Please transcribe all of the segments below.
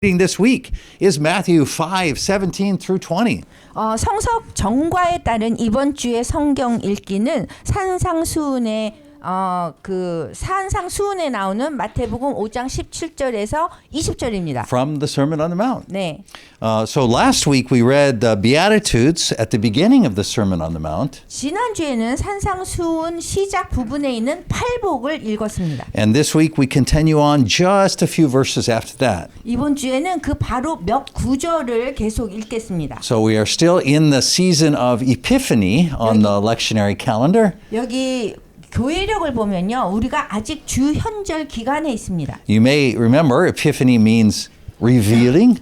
Reading this week is Matthew 5:17 through 20. 성석 정과에 따른 이번 주의 성경 읽기는 산상수훈에 나오는 마태복음 5장 17절에서 20절입니다. From the Sermon on the Mount. 네. So last week we read the Beatitudes at the beginning of the Sermon on the Mount. 지난주에는 산상수훈 시작 부분에 있는 팔복을 읽었습니다. And this week we continue on just a few verses after that. 이번 주에는 그 바로 몇 구절을 계속 읽겠습니다. So we are still in the season of Epiphany on the lectionary calendar. 여기 교회력을 보면요, 우리가 아직 주현절 기간에 있습니다. You may remember Epiphany means revealing.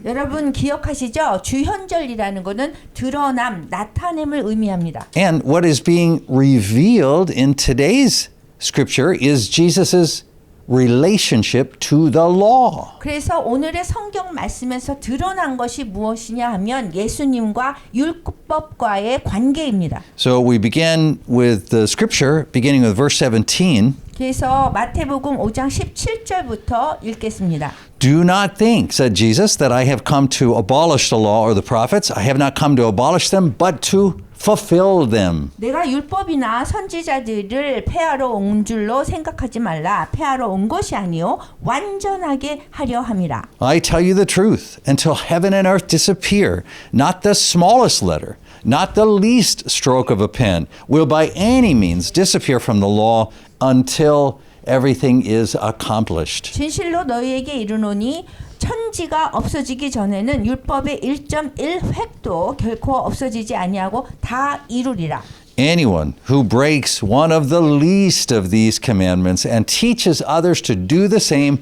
여러분 기억하시죠? 주현절이라는 것은 드러남, 나타냄을 의미합니다. And what is being revealed in today's scripture is Jesus's relationship to the law. 그래서 오늘의 성경 말씀에서 드러난 것이 무엇이냐 하면 예수님과 율법과의 관계입니다. So we begin with the scripture beginning with verse 17. 그래서 마태복음 5장 17절부터 읽겠습니다. Do not think, said Jesus, that I have come to abolish the law or the prophets. I have not come to abolish them, but to fulfill them. 내가 율법이나 선지자들을 폐하러 온 줄로 생각하지 말라. 폐하러 온 것이 아니요 완전하게 하려 함이라. I tell you the truth, until heaven and earth disappear, not the smallest letter, not the least stroke of a pen will by any means disappear from the law until everything is accomplished. 진실로 너희에게 이르노니 천지가 없어지기 전에는 율법의 1.1획도 결코 없어지지 아니하고 다 이루리라. Anyone who breaks one of the least of these commandments and teaches others to do the same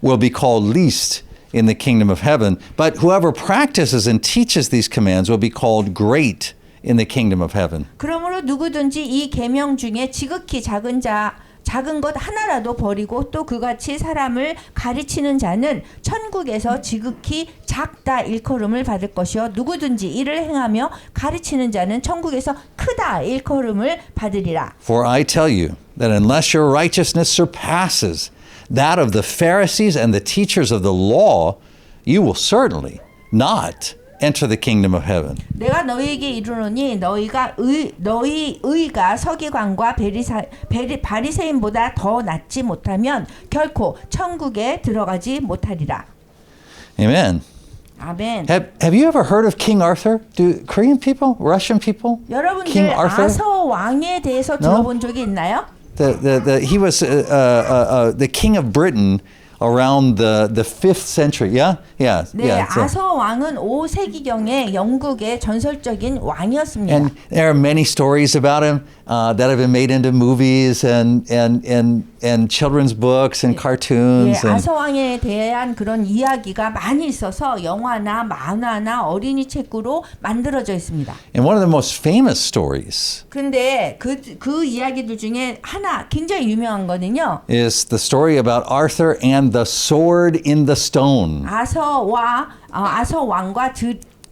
will be called least in the kingdom of heaven. But whoever practices and teaches these commands will be called great in the kingdom of heaven. 그러므로 누구든지 이 계명 중에 지극히 작은 것 하나라도 버리고 또 그같이 사람을 가르치는 자는 천국에서 지극히 작다 일컬음을 받을 것이요 누구든지 이를 행하며 가르치는 자는 천국에서 크다 일컬음을 받으리라. For I tell you that unless your righteousness surpasses that of the Pharisees and the teachers of the law, you will certainly not enter the kingdom of heaven. 내가 너희에게 이르노니 너희 의가 서기관과 바리새인보다 더 낫지 못하면 결코 천국에 들어가지 못하리라. Amen. 아멘. Have you ever heard of King Arthur? Do Korean people, Russian people? 여러분들 King Arthur? 아서 왕에 대해서 들어본 적이 있나요? He was the king of Britain around the 5th century. Yeah? Yeah. 네, yeah. 아서 왕은 5세기경에 영국의 전설적인 왕이었습니다. And there are many stories about him that have been made into movies and children's books and cartoons. 네, 아서 왕에 대한 그런 이야기가 많이 있어서 영화나 만화나 어린이 책으로 만들어져 있습니다. And one of the most famous stories 그런데 그 이야기들 중에 하나 굉장히 유명한 거는요. is the story about Arthur and the sword in the stone. 아서 왕과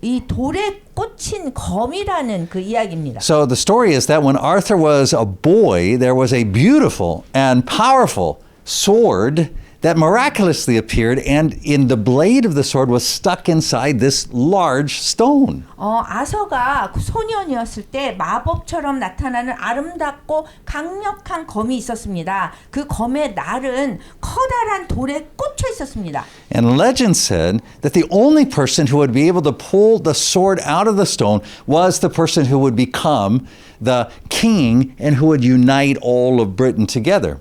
이 돌에 꽂힌 검이라는 그 이야기입니다. So the story is that when Arthur was a boy, there was a beautiful and powerful sword that miraculously appeared, and in the blade of the sword was stuck inside this large stone. 아서가 소년이었을 때 마법처럼 나타나는 아름답고 강력한 검이 있었습니다. 그 검의 날은 커다란 돌에 꽂혀 있었습니다. And legend said that the only person who would be able to pull the sword out of the stone was the person who would become the king and who would unite all of Britain together.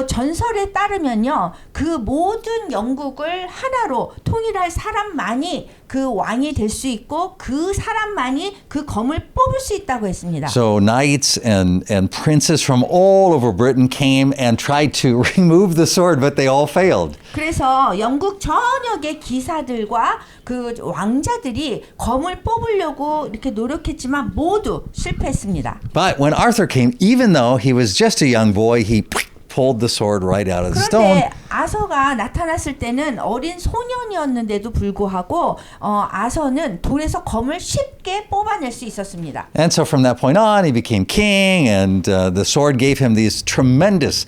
전설에 따르면요, 그 모든 영국을 하나로 통일할 사람만이 그 왕이 될 수 있고 그 사람만이 그 검을 뽑을 수 있다고 했습니다. So knights and princes from all over Britain came and tried to remove the sword, but they all failed. 그래서 영국 전역의 기사들과 그 왕자들이 검을 뽑으려고 이렇게 노력했지만 모두 실패했습니다. But when Arthur came, even though he was just a young boy, he pulled the sword right out of the stone. 그런데 아서가 나타났을 때는 어린 소년이었는데도 불구하고 아서는 돌에서 검을 쉽게 뽑아낼 수 있었습니다. And so from that point on, he became king, and the sword gave him these tremendous,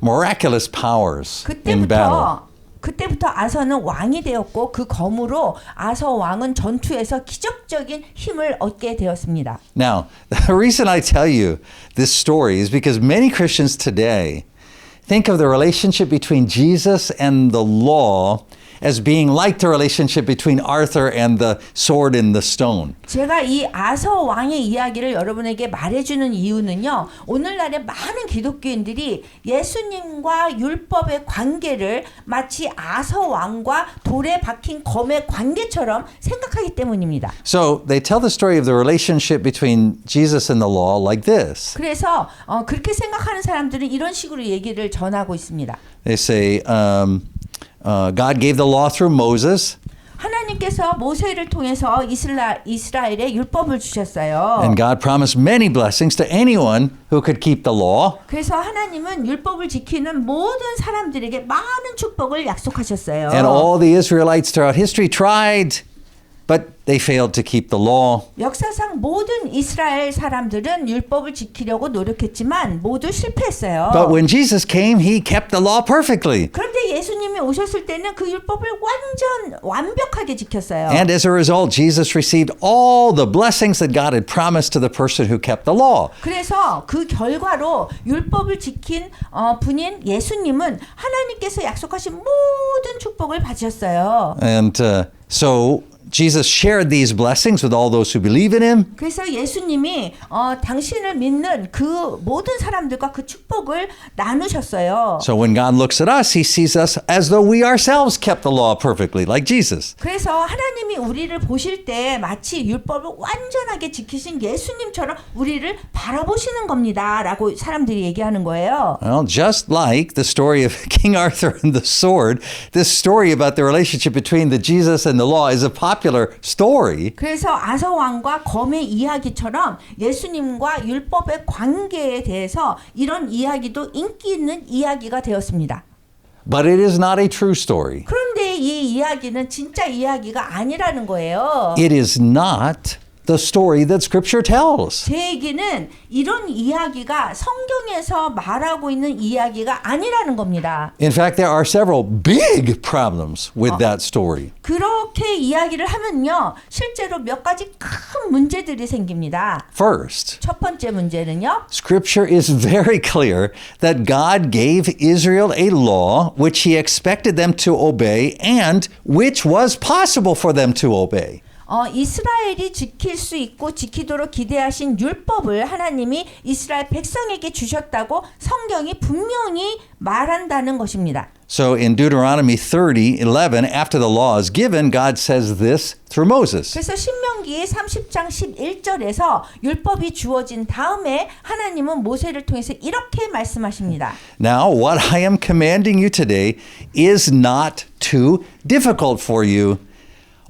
miraculous powers in battle. 그때부터 그때부터 아서는 왕이 되었고 그 검으로 아서 왕은 전투에서 기적적인 힘을 얻게 되었습니다. Now, the reason I tell you this story is because many Christians today think of the relationship between Jesus and the law as being like the relationship between Arthur and the sword in the stone. 제가 이 아서 왕의 이야기를 여러분에게 말해주는 이유는요. 오늘날의 많은 기독교인들이 예수님과 율법의 관계를 마치 아서 왕과 돌에 박힌 검의 관계처럼 생각하기 때문입니다. So they tell the story of the relationship between Jesus and the law like this. 그래서 그렇게 생각하는 사람들은 이런 식으로 얘기를 전하고 있습니다. They say, God gave the law through Moses, 하나님께서 모세를 통해서 이스라엘에 율법을 주셨어요. and God promised many blessings to anyone who could keep the law. 그래서 하나님은 율법을 지키는 모든 사람들에게 많은 축복을 약속하셨어요. And all the Israelites throughout history tried, but they failed to keep the law. 역사상 모든 이스라엘 사람들은 율법을 지키려고 노력했지만 모두 실패했어요. But when Jesus came, he kept the law perfectly. 그런데 예수님이 오셨을 때는 그 율법을 완전 완벽하게 지켰어요. And as a result, Jesus received all the blessings that God had promised to the person who kept the law. 그래서 그 결과로 율법을 지킨 분인 예수님은 하나님께서 약속하신 모든 축복을 받으셨어요. And so Jesus shared these blessings with all those who believe in him. 그래서 예수님이 당신을 믿는 그 모든 사람들과 그 축복을 나누셨어요. So when God looks at us, he sees us as though we ourselves kept the law perfectly, like Jesus. 그래서 하나님이 우리를 보실 때 마치 율법을 완전하게 지키신 예수님처럼 우리를 바라보시는 겁니다라고 사람들이 얘기하는 거예요. Well, just like the story of King Arthur and the sword, this story about the relationship between the Jesus and the law is a popular story. 그래서 아서 왕과 검의 이야기처럼 예수님과 율법의 관계에 대해서 이런 이야기도 인기 있는 이야기가 되었습니다. But it is not a true story. 그런데 이 이야기는 진짜 이야기가 아니라는 거예요. It is not the story that Scripture tells. 제 얘기는 이런 이야기가 성경에서 말하고 있는 이야기가 아니라는 겁니다. In fact, there are several big problems with that story. 그렇게 이야기를 하면요. 실제로 몇 가지 큰 문제들이 생깁니다. First, 첫 번째 문제는요. Scripture is very clear that God gave Israel a law which he expected them to obey and which was possible for them to obey. 이스라엘이 지킬 수 있고 지키도록 기대하신 율법을 하나님이 이스라엘 백성에게 주셨다고 성경이 분명히 말한다는 것입니다. So in Deuteronomy 30:11, after the law is given, God says this through Moses. 그래서 신명기 30장 11절에서 율법이 주어진 다음에 하나님은 모세를 통해서 이렇게 말씀하십니다. Now, what I am commanding you today is not too difficult for you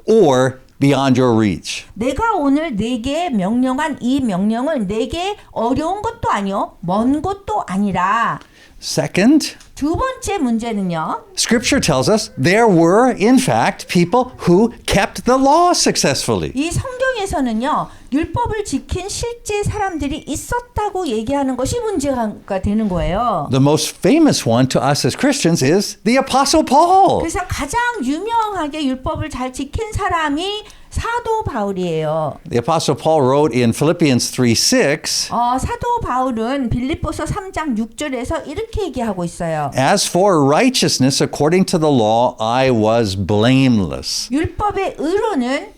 or beyond your reach. 내가 오늘 네게 명령한 이 명령은 네게 어려운 것도 아니요 먼 것도 아니라. Second, 두 번째 문제는요. Scripture tells us there were, in fact, people who kept the law successfully. 이 성경에서는요. 율법을 지킨 실제 사람들이 있었다고 얘기하는 것이 문제가 되는 거예요. The most famous one to us as Christians is the Apostle Paul. 그래서 가장 유명하게 율법을 잘 지킨 사람이 사도 바울이에요. The Apostle Paul wrote in Philippians 3:6, 사도 바울은 빌립보서 3장 6절에서 이렇게 얘기하고 있어요. As for righteousness according to the law, I was blameless. 율법의 의로는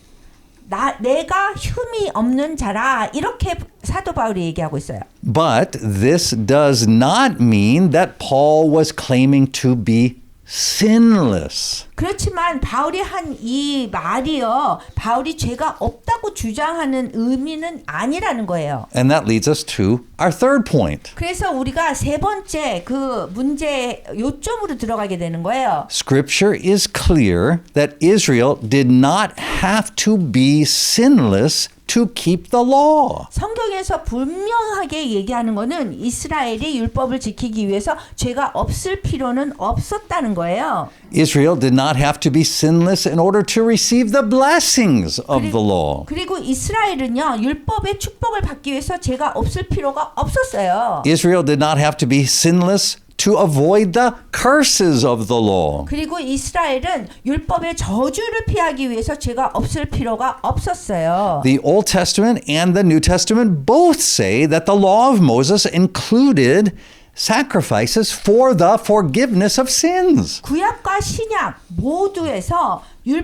내가 흠이 없는 자라 이렇게 사도 바울이 얘기하고 있어요. But this does not mean that Paul was claiming to be sinless. 그렇지만 바울이 한 이 말이요. 바울이 죄가 없다고 주장하는 의미는 아니라는 거예요. And that leads us to our third point. 그래서 우리가 세 번째 그 문제 요점으로 들어가게 되는 거예요. Scripture is clear that Israel did not have to be sinless to keep the law. 성경에서 분명하게 얘기하는 거는 이스라엘이 율법을 지키기 위해서 죄가 없을 필요는 없었다는 거예요. Israel did not have to be sinless in order to receive the blessings of the law. 그리고 이스라엘은요. 율법의 축복을 받기 위해서 죄가 없을 필요가 없었어요. Israel did not have to be sinless to avoid the curses of the law. 그리고 이스라엘은 율법의 저주를 피하기 위해서 죄가 없을 필요가 없었어요. The Old Testament and the New Testament both say that the law of Moses included sacrifices for the forgiveness of sins. 구약과 신약 모두에서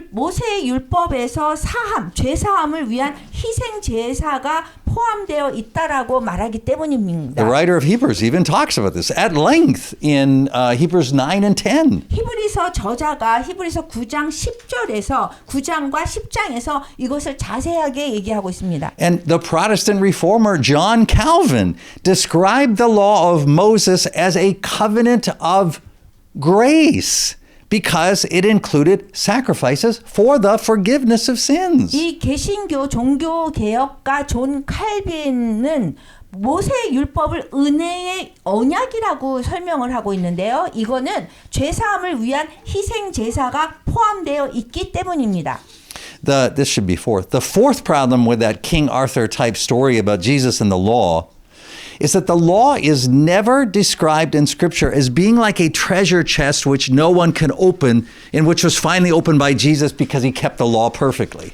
모세의 율법에서 죄 사함을 위한 희생 제사가 포함되어 있다라고 말하기 때문입니다. The writer of Hebrews even talks about this at length in Hebrews 9 and 10. 히브리서 저자가 히브리서 9장 10절에서 9장과 10장에서 이것을 자세하게 얘기하고 있습니다. And the Protestant reformer John Calvin described the law of Moses as a covenant of grace because it included sacrifices for the forgiveness of sins. 이 개신교 종교 개혁가 존 칼빈은 모세의 율법을 은혜의 언약이라고 설명을 하고 있는데요. 이거는 죄 사함을 위한 희생 제사가 포함되어 있기 때문입니다. This should be fourth. The fourth problem with that King Arthur type story about Jesus and the law is that the law is never described in Scripture as being like a treasure chest which no one can open and which was finally opened by Jesus because he kept the law perfectly.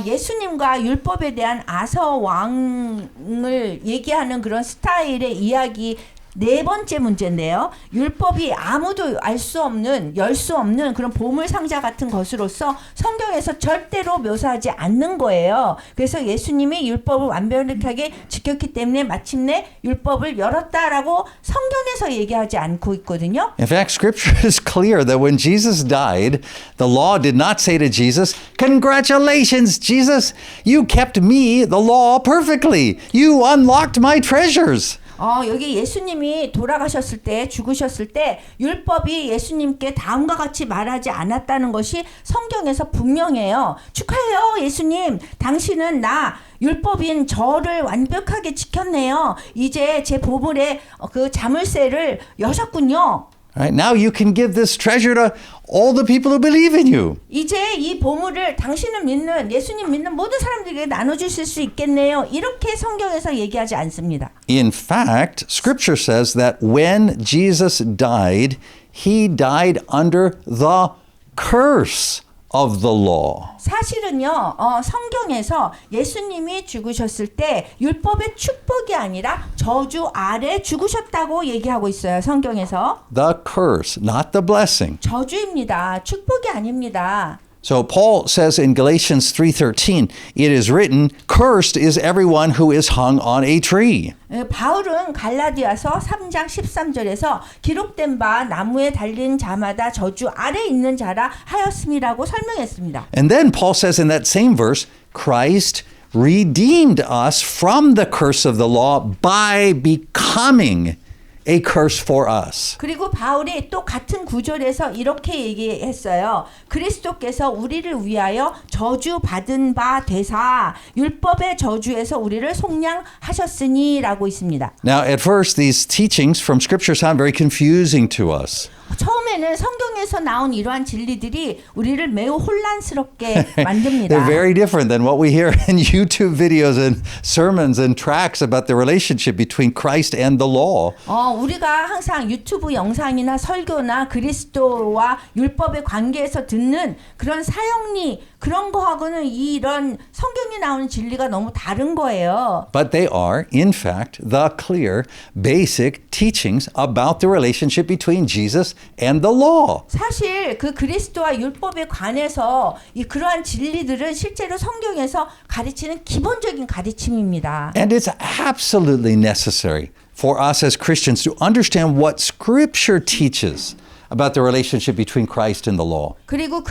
예수님과 율법에 대한 아서 왕을 얘기하는 그런 스타일의 이야기 네 번째 문제인데요. 율법이 아무도 알 수 없는, 열 수 없는 그런 보물 상자 같은 것으로서 성경에서 절대로 묘사하지 않는 거예요. 그래서 예수님이 율법을 완벽하게 지켰기 때문에 마침내 율법을 열었다라고 성경에서 얘기하지 않고 있거든요. In fact, Scripture is clear that when Jesus died, the law did not say to Jesus, "Congratulations, Jesus, you kept me, the law, perfectly. You unlocked my treasures." 여기 예수님이 돌아가셨을 때, 죽으셨을 때 율법이 예수님께 다음과 같이 말하지 않았다는 것이 성경에서 분명해요. 축하해요, 예수님. 당신은 율법인 저를 완벽하게 지켰네요. 이제 제 보물의 그 자물쇠를 여셨군요. Right, now you can give this treasure to all the people who believe in you. 이제 이 보물을 당신을 믿는, 예수님 믿는 모든 사람들에게 나눠주실 수 있겠네요. 이렇게 성경에서 얘기하지 않습니다. In fact, Scripture says that when Jesus died, he died under the curse of the law. 사실은요, 성경에서 예수님이 죽으셨을 때 율법의 축복이 아니라 저주 아래 죽으셨다고 얘기하고 있어요. 성경에서. The curse, not the blessing. 저주입니다. 축복이 아닙니다. So Paul says in Galatians 3:13, it is written, "Cursed is everyone who is hung on a tree." 바울은 갈라디아서 3장 13절에서 기록된 바 나무에 달린 자마다 저주 아래 있는 자라 하였음이라고 설명했습니다. And then Paul says in that same verse, Christ redeemed us from the curse of the law by becoming a curse for us. 그리고 바울이 또 같은 구절에서 이렇게 얘기했어요. 그리스도께서 우리를 위하여 저주 받은 바 되사 율법의 저주에서 우리를 속량하셨으니라고 있습니다. Now, at first, these teachings from Scripture sound very confusing to us. 처음에는 성경에서 나온 이러한 진리들이 우리를 매우 혼란스럽게 만듭니다. They're very different than what we hear in YouTube videos and sermons and tracts about the relationship between Christ and the law. 우리가 항상 유튜브 영상이나 설교나 그리스도와 율법의 관계에서 듣는 그런 사형리 그런 거하고는 이런 성경에 나오는 진리가 너무 다른 거예요. But they are, in fact, the clear, basic teachings about the relationship between Jesus and the law. 사실 그 그리스도와 율법에 관해서 이 그러한 진리들은 실제로 성경에서 가르치는 기본적인 가르침입니다. And it's absolutely necessary for us as Christians to understand what Scripture teaches about the relationship between Christ and the law. 그리고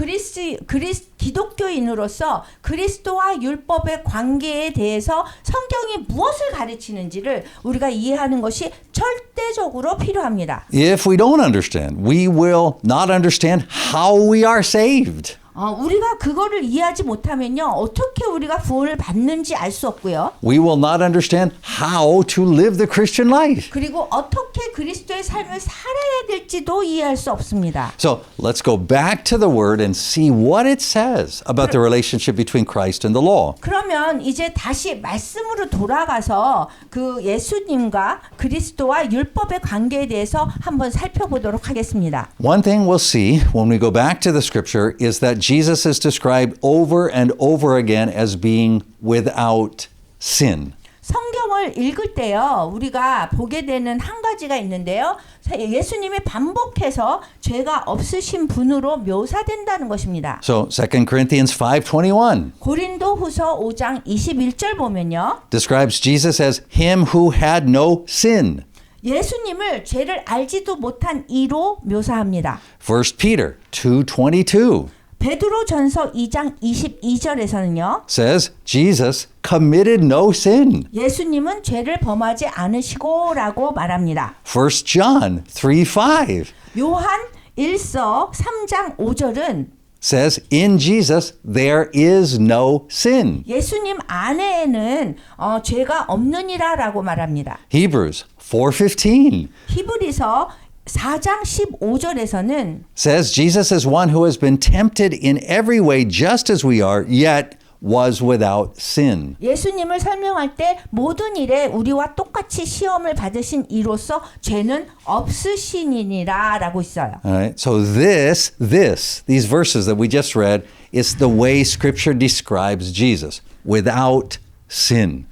기독교인으로서 그리스도와 율법의 관계에 대해서 성경이 무엇을 가르치는지를 우리가 이해하는 것이 절대적으로 필요합니다. If we don't understand, we will not understand how we are saved. 우리가 그거를 이해하지 못하면요. 어떻게 우리가 구원을 받는지 알 수 없고요. We will not understand how to live the Christian life. 그리고 어떻게 그리스도의 삶을 살아야 될지도 이해할 수 없습니다. So let's go back to the Word and see what it says about the relationship between Christ and the law. 그러면 이제 다시 말씀으로 돌아가서 그 예수님과 그리스도와 율법의 관계에 대해서 한번 살펴보도록 하겠습니다. One thing we'll see when we go back to the Scripture is that Jesus is described over and over again as being without sin. 성경을 읽을 때요, 우리가 보게 되는 한 가지가 있는데요. 예수님이 반복해서 죄가 없으신 분으로 묘사된다는 것입니다. So 2 Corinthians 5:21 고린도후서 5장 21절 보면요. describes Jesus as him who had no sin. 예수님을 죄를 알지도 못한 이로 묘사합니다. 1 Peter 2:22 베드로전서 2장 22절에서는요. says Jesus committed no sin. 예수님은 죄를 범하지 않으시고라고 말합니다. 1 John 3:5 요한 1서 3장 5절은 says in Jesus there is no sin. 예수님 안에는 죄가 없느니라라고 말합니다. Hebrews 4:15 히브리서 4장 15절에서는 says Jesus is one who has been tempted in every way just as we are, yet was without sin. 예수님을 설명할 때 모든 일에 우리와 똑같이 시험을 받으신 이로써 죄는 없으시니라라고 있어요. All right. So these verses that we just read is the way Scripture describes Jesus, without sin.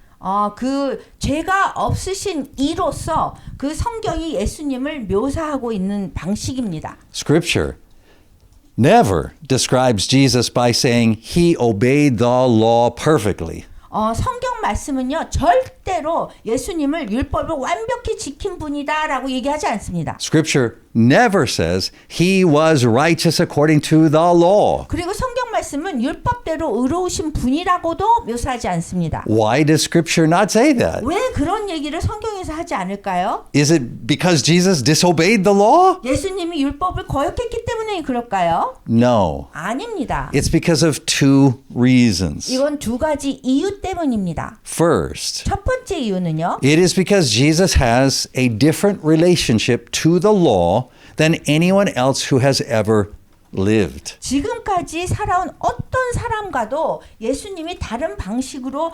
그 죄가 없으신 이로써 그 성경이 예수님을 묘사하고 있는 방식입니다. Scripture never describes Jesus by saying he obeyed the law perfectly. 성경 말씀은요, 절대로 예수님을 율법을 완벽히 지킨 분이다라고 얘기하지 않습니다. Scripture never says he was righteous according to the law. 그리고 성경 말씀은 율법대로 의로우신 분이라고도 묘사하지 않습니다. Why does Scripture not say that? 왜 그런 얘기를 성경에서 하지 않을까요? Is it because Jesus disobeyed the law? 예수님이 율법을 거역했기 때문에 그럴까요? No. 아닙니다. It's because of two reasons. 이건 두 가지 이유 때문입니다. First, 첫 번째 이유는요. it is because Jesus has a different relationship to the law than anyone else who has ever lived. 지금까지 살아온 어떤 사람과도 예수님이 다른 방식으로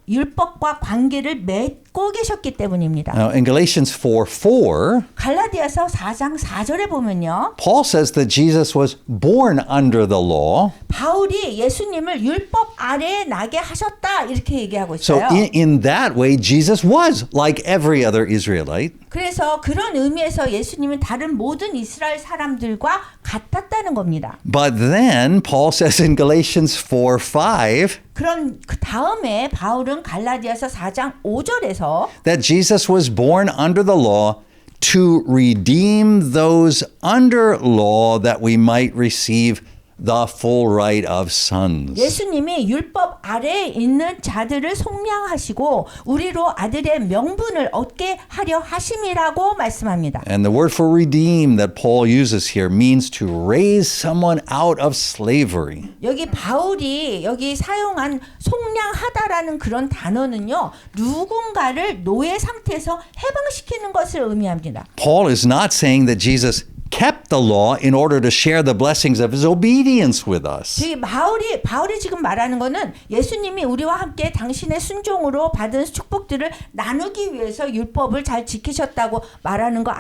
율법과 관계를 맺고 계셨기 때문입니다. Now, in Galatians 4:4, 갈라디아서 4장 4절에 보면요. Paul says that Jesus was born under the law. 바울이 예수님을 율법 아래에 나게 하셨다 이렇게 얘기하고 So 있어요. in that way, Jesus was like every other Israelite. 그래서 그런 의미에서 예수님은 다른 모든 이스라엘 사람들과 같았다는 겁니다. But then Paul says in Galatians 4:5 그런 그 다음에 바울은 갈라디아서 4장 5절에서 that Jesus was born under the law to redeem those under law that we might receive the full right of sons. 예수님이 율법 아래에 있는 자들을 속량하시고 우리로 아들의 명분을 얻게 하려 하심이라고 말씀합니다. And the word for redeem that Paul uses here means to raise someone out of slavery. 여기 바울이 여기 사용한 속량하다라는 그런 단어는요. 누군가를 노예 상태에서 해방시키는 것을 의미합니다. Paul is not saying that Jesus kept the law in order to share the blessings of his obedience with us. 바울이 지금 말하는 거는 예수님이 우리와 함께 당신의 순종으로 받은 축복들을 나누기 위해서 율법을 잘 지키셨다고 말하는 거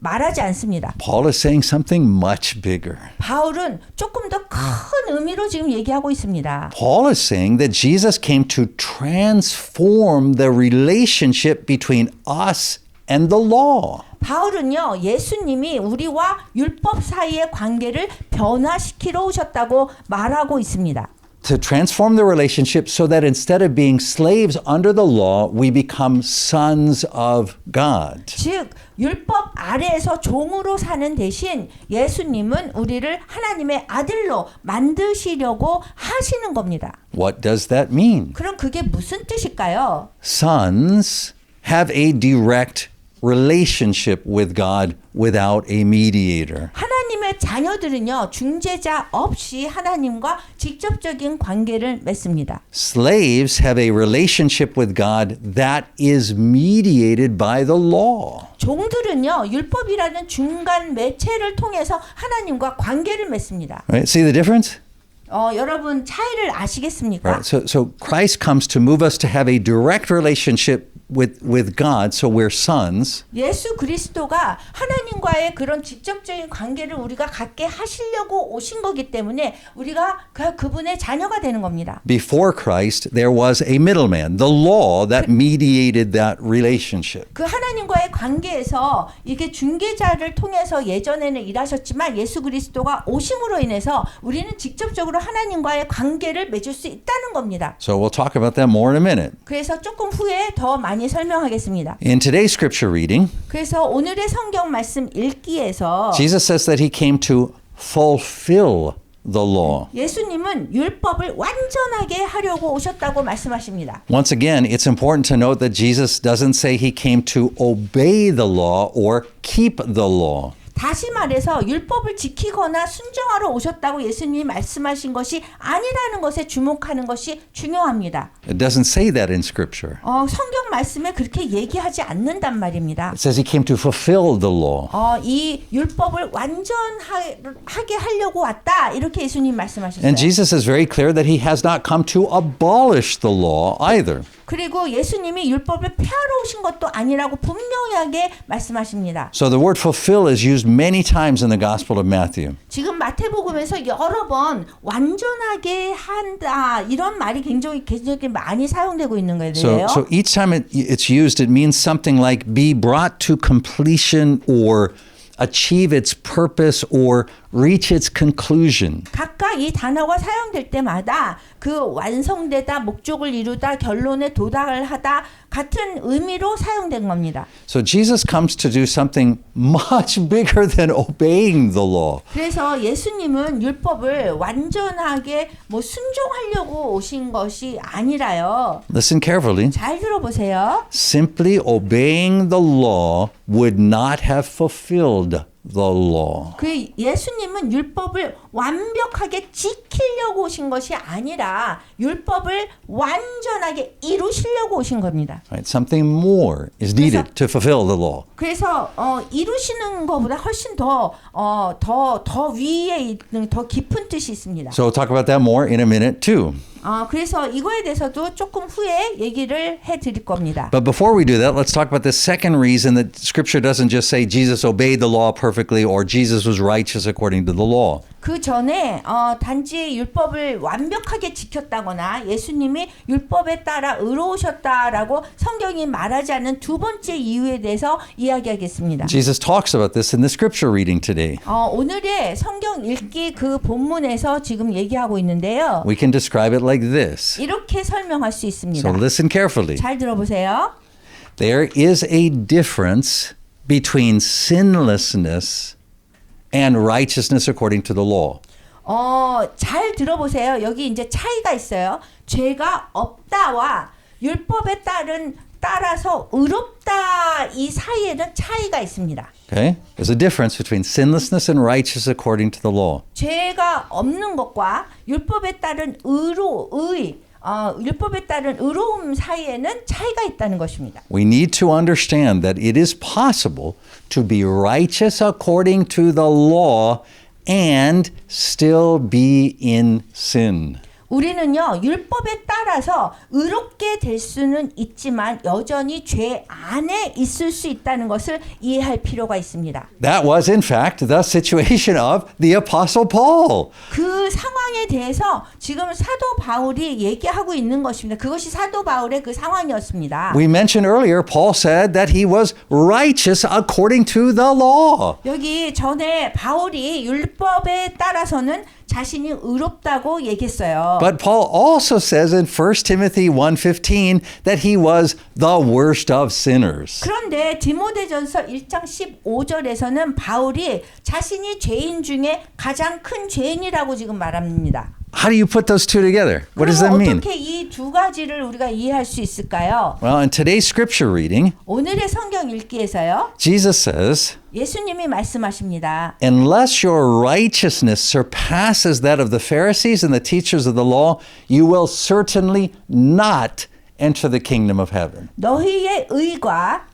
말하지 않습니다. Paul is saying something much bigger. 바울은 조금 더 큰 의미로 지금 얘기하고 있습니다. Paul is saying that Jesus came to transform the relationship between us and the law. 바울은요, 예수님이 우리와 율법 사이의 관계를 변화시키러 오셨다고 말하고 있습니다. To transform the relationship so that instead of being slaves under the law, we become sons of God. 즉, 율법 아래에서 종으로 사는 대신 예수님은 우리를 하나님의 아들로 만드시려고 하시는 겁니다. What does that mean? 그럼 그게 무슨 뜻일까요? Sons have a direct relationship with God without a mediator. 하나님의 자녀들은요, 중재자 없이 하나님과 직접적인 관계를 맺습니다. Slaves have a relationship with God that is mediated by the law. 종들은요, 율법이라는 중간 매체를 통해서 하나님과 관계를 맺습니다. Right? See the difference? 여러분 차이를 아시겠습니까? Right. So Christ comes to move us to have a direct relationship with God, so we're sons. 예수 그리스도가 하나님과의 그런 직접적인 관계를 우리가 갖게 하시려고 오신 거기 때문에 우리가 그분의 자녀가 되는 겁니다. Before Christ, there was a middleman, the law that mediated that relationship. 그 하나님과의 관계에서 이게 중개자를 통해서 예전에는 일하셨지만 예수 그리스도가 오심으로 인해서 우리는 직접적으로 하나님과의 관계를 맺을 수 있다는 겁니다. So we'll talk about that more in a minute. 그래서 조금 후에 더 많이 설명하겠습니다. In today's scripture reading, 그래서 오늘의 성경 말씀 읽기에서 Jesus says that he came to fulfill the law. 예수님은 율법을 완전하게 하려고 오셨다고 말씀하십니다. Once again, it's important to note that Jesus doesn't say he came to obey the law or keep the law. 다시 말해서 율법을 지키거나 순종하러 오셨다고 예수님이 말씀하신 것이 아니라는 것에 주목하는 것이 중요합니다. It doesn't say that in scripture. 성경 말씀에 그렇게 얘기하지 않는단 말입니다. It says he came to fulfill the law. 이 율법을 완전하게 하려고 왔다 이렇게 예수님 말씀하셨어요. And Jesus is very clear that he has not come to abolish the law either. 그리고 예수님이 율법을 폐하러 오신 것도 아니라고 분명하게 말씀하십니다. So the word fulfill is used many times in the Gospel of Matthew. 지금 마태복음에서 여러 번 완전하게 한다 이런 말이 굉장히 많이 사용되고 있는 거예요. So each time it's used, it means something like be brought to completion or achieve its purpose or reach its conclusion. 각각 이 단어가 사용될 때마다 그 완성되다, 목적을 이루다, 결론에 도달을 하다 같은 의미로 사용된 겁니다. So Jesus comes to do something much bigger than obeying the law. 그래서 예수님은 율법을 완전하게 순종하려고 오신 것이 아니라요. Listen carefully. 잘 들어보세요. Simply obeying the law would not have fulfilled the law. 그 예수님은 율법을 완벽하게 지키려고 오신 것이 아니라 율법을 완전하게 이루시려고 오신 겁니다. Right? Something more is needed to fulfill the law. 그래서 이루시는 것보다 훨씬 더 위에 있는 더 깊은 뜻이 있습니다. So we'll talk about that more in a minute too. 그래서 이거에 대해서도 조금 후에 얘기를 해드릴 겁니다. But before we do that, let's talk about the second reason that Scripture doesn't just say Jesus obeyed the law perfectly or Jesus was righteous according to the law. 그 전에 단지 율법을 완벽하게 지켰다거나 예수님이 율법에 따라 의로우셨다라고 성경이 말하지 않는 두 번째 이유에 대해서 이야기하겠습니다. Jesus talks about this in the Scripture reading today. 오늘의 성경 읽기 그 본문에서 지금 얘기하고 있는데요. We can describe it like this. 이렇게 설명할 수 있습니다. So listen carefully. 잘 들어보세요. There is a difference between sinlessness and righteousness according to the law. 잘 들어보세요. 여기 이제 차이가 있어요. 죄가 없다와 율법에 따라서 의롭다 의 사이에는 차이가 있습니다. Okay? There's a difference between sinlessness and righteousness according to the law. 죄가 없는 것과 율법에 따른 율법에 따른 의로움 사이에는 차이가 있다는 것입니다. We need to understand that it is possible to be righteous according to the law and still be in sin. 우리는요 율법에 따라서 의롭게 될 수는 있지만 여전히 죄 안에 있을 수 있다는 것을 이해할 필요가 있습니다. That was in fact the situation of the Apostle Paul. 그 상황에 대해서 지금 사도 바울이 얘기하고 있는 것입니다. 그것이 사도 바울의 그 상황이었습니다. We mentioned earlier, Paul said that he was righteous according to the law. 여기 전에 바울이 율법에 따라서는 자신이 의롭다고 얘기했어요. But Paul also says in 1 Timothy 1:15 that he was the worst of sinners. 그런데 디모데전서 1장 15절에서는 바울이 자신이 죄인 중에 가장 큰 죄인이라고 지금 말합니다. How do you put those two together? What does that 그럼 mean? 어떻게 이 두 가지를 우리가 이해할 수 있을까요? Well, in today's scripture reading, 오늘의 성경 읽기에서요. Jesus says, 예수님이 말씀하십니다. unless your righteousness surpasses that of the Pharisees and the teachers of the law, you will certainly not enter the kingdom of heaven. 너희의 의가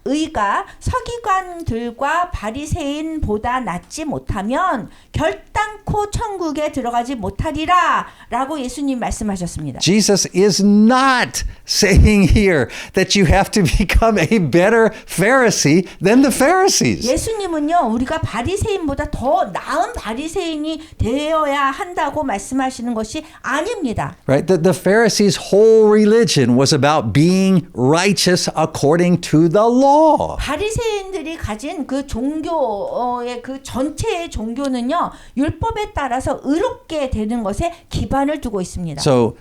서기관들과 바리새인보다 낫지 못하면 결단코 천국에 들어가지 못하리라 라고 예수님 말씀하셨습니다. Jesus is not saying here that you have to become a better Pharisee than the Pharisees. 예수님은요, 우리가 바리새인보다 더 나은 바리새인이 되어야 한다고 말씀하시는 것이 아닙니다. Right? The Pharisees' whole religion was about being righteous according to the law. 바리새인들이 가진 그 종교의 그 전체의 종교는요, 율법에 따라서 의롭게 되는 것에 기반을 두고 있습니다. So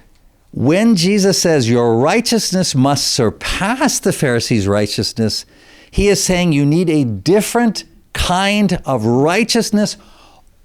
when Jesus says your righteousness must surpass the Pharisees' righteousness, he is saying you need a different kind of righteousness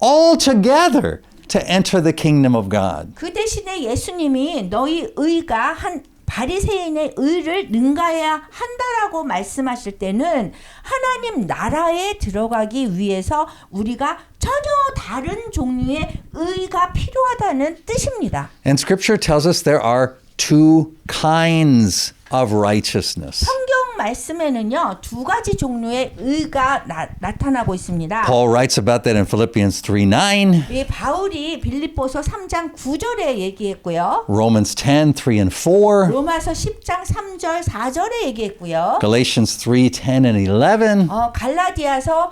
altogether to enter the kingdom of God. 그 대신에 예수님이 너희 의가 한 바리새인의 의를 능가해야 한다라고 말씀하실 때는 하나님 나라에 들어가기 위해서 우리가 전혀 다른 종류의 의가 필요하다는 뜻입니다. And scripture tells us there are two kinds of righteousness. 성경 말씀에는요, 두 가지 종류의 의가 나타나고 있습니다. Paul writes about that in Philippians 3:9, 이 바울이 빌립보서 3장 9절에 얘기했고요. Romans 10:3 and 4, 로마서 10장 3절 4절에 얘기했고요. Galatians 3:10 and 11. 갈라디아서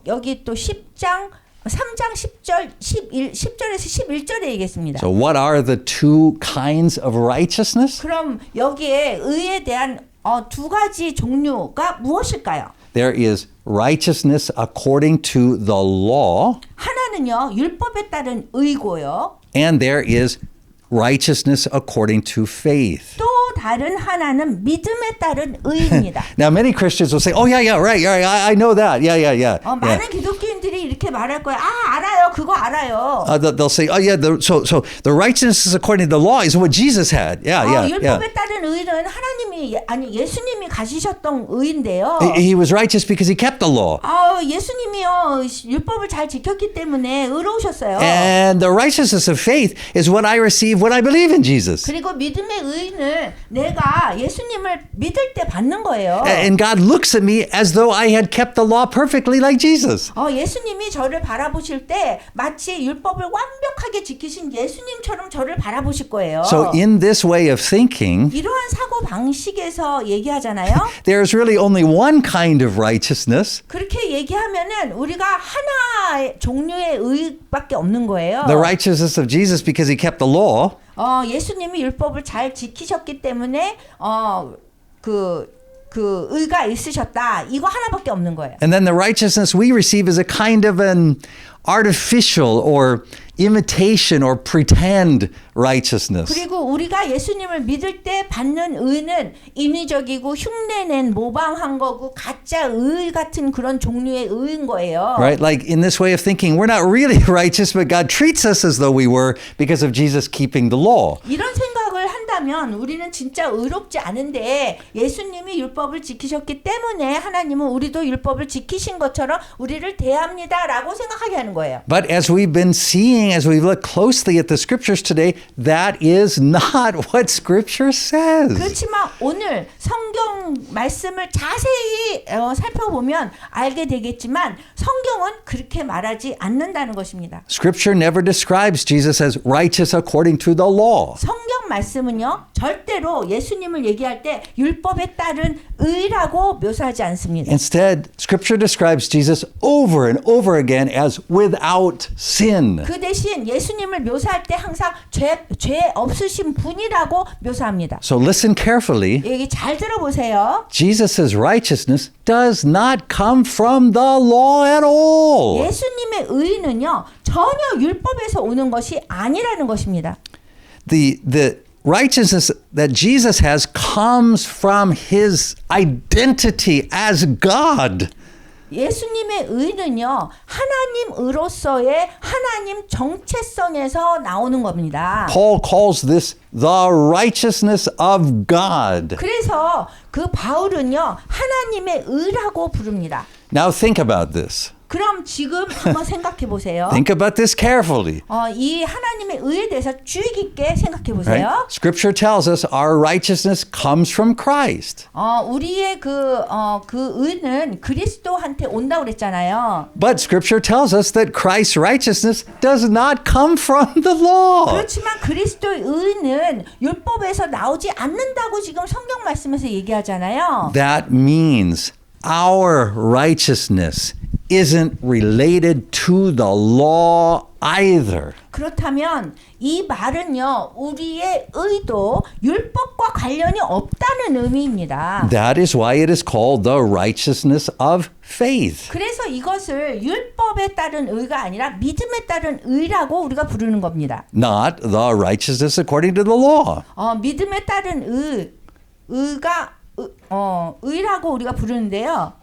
여기 또 10장 3장 10절 10절에서 11절에 얘기했습니다. So what are the two kinds of righteousness? 그럼 여기에 의에 대한 두 가지 종류가 무엇일까요? There is righteousness according to the law, 하나는요, 율법에 따른 의고요. and there is righteousness according to faith. 또 다른 하나는 믿음에 따른 의입니다. Now many Christians will say, "Oh yeah, right, I know that. Yeah. 많은 기독교인들이 이렇게 말할 거예요. 알아요. 그거 알아요. They'll say, "Oh yeah, so the righteousness according to the law is what Jesus had." Yeah. 율법에 따른 의는 예수님이 가지셨던 의인데요. He was righteous because he kept the law. 예수님이요, 율법을 잘 지켰기 때문에 의로우셨어요. And the righteousness of faith is what I receive when I believe in Jesus. 그리고 믿음의 의는 내가 예수님을 믿을 때 받는 거예요. And God looks at me as though I had kept the law perfectly like Jesus. 예수님이 저를 바라보실 때 마치 율법을 완벽하게 지키신 예수님처럼 저를 바라보실 거예요. So in this way of thinking, 이러한 사고 방식에서 얘기하잖아요. there's really only one kind of righteousness. 그렇게 얘기하면은 우리가 하나의 종류의 의밖에 없는 거예요. The righteousness of Jesus because he kept the law. 예수님이 율법을 잘 지키셨기 때문에 그 의가 있으셨다. 이거 하나밖에 없는 거예요. And then the righteousness we receive is a kind of an artificial or imitation or pretend righteousness. 그리고 우리가 예수님을 믿을 때 받는 의는 인위적이고 흉내낸 모방한 거고 가짜 의 같은 그런 종류의 의인 거예요. Right? Like in this way of thinking, we're not really righteous, but God treats us as though we were because of Jesus keeping the law. 이런 생각을 한다면 우리는 진짜 의롭지 않은데 예수님이 율법을 지키셨기 때문에 하나님은 우리도 율법을 지키신 것처럼 우리를 대합니다라고 생각하게 하는 거예요. But as we've been seeing, as we've looked closely at the scriptures today, that is not what scripture says. 그렇지만 오늘 성경 말씀을 자세히 살펴보면 알게 되겠지만 성경은 그렇게 말하지 않는다는 것입니다. Scripture never describes Jesus as righteous according to the law. 성경 말씀은요, 절대로 예수님을 얘기할 때 율법에 따른 의라고 묘사하지 않습니다. Instead, scripture describes Jesus over and over again as without sin. 그 대신 예수님을 묘사할 때 항상 죄 없으신 분이라고 묘사합니다. So listen carefully. 여기 잘 들어보세요. Jesus' righteousness does not come from the law at all. 예수님의 의는요, 전혀 율법에서 오는 것이 아니라는 것입니다. The righteousness that Jesus has comes from his identity as God. 예수님의 의는요, 하나님으로서의 하나님 정체성에서 나오는 겁니다. Paul calls this the righteousness of God. 그래서 그 바울은요, 하나님의 의라고 부릅니다. Now think about this. 그럼 지금 한번 생각해 보세요. Think about this carefully. 이 하나님의 의에 대해서 주의 깊게 생각해 보세요. Right? Scripture tells us our righteousness comes from Christ. 우리의 그 의는 그리스도한테 온다고 그랬잖아요. But Scripture tells us that Christ's righteousness does not come from the law. 그렇지만 그리스도의 의는 율법에서 나오지 않는다고 지금 성경 말씀에서 얘기하잖아요. That means our righteousness isn't related to the law either. 그렇다면 이 말은요, 우리의 의도 율법과 관련이 없다는 의미입니다. That is why it is called the righteousness of faith. 그래서 이것을 율법에 따른 의가 아니라 믿음에 따른 의라고 우리가 부르는 겁니다. Not the righteousness according to the law. 믿음에 따른 의라고 우리가 부르는데요.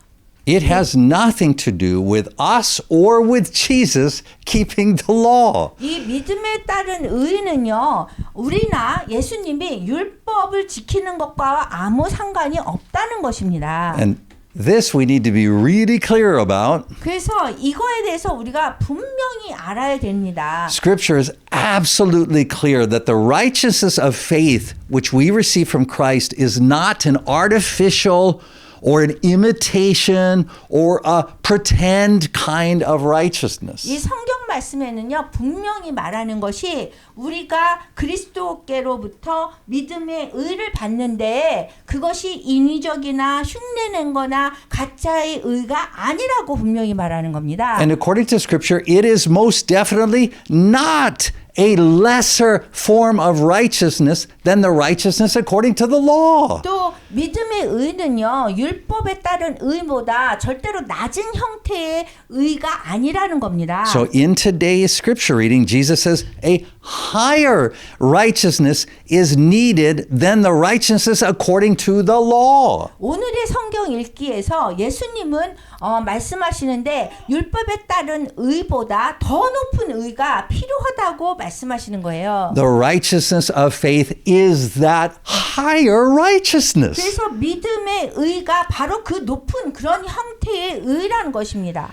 It has nothing to do with us or with Jesus keeping the law. 이 믿음에 따른 의는요, 우리나 예수님이 율법을 지키는 것과 아무 상관이 없다는 것입니다. And this we need to be really clear about. 그래서 이거에 대해서 우리가 분명히 알아야 됩니다. Scripture is absolutely clear that the righteousness of faith which we receive from Christ is not an artificial or an imitation or a pretend kind of righteousness. 이 성경 말씀에는요, 분명히 말하는 것이 우리가 그리스도께로부터 믿음의 의를 받는데 그것이 인위적이나 흉내낸 거나 가짜의 의가 아니라고 분명히 말하는 겁니다. And according to Scripture, it is most definitely not a lesser form of righteousness than the righteousness according to the law. 또 믿음의 의는요, 율법에 따른 의보다 절대로 낮은 형태의 의가 아니라는 겁니다. So in today's scripture reading, Jesus says a higher righteousness is needed than the righteousness according to the law. 오늘의 성경 읽기에서 예수님은 말씀하시는데 율법에 따른 의보다 더 높은 의가 필요하다고 말씀하시는 거예요. The righteousness of faith is that higher righteousness. 그래서 믿음의 의가 바로 그 높은 그런 형태의 의라는 것입니다.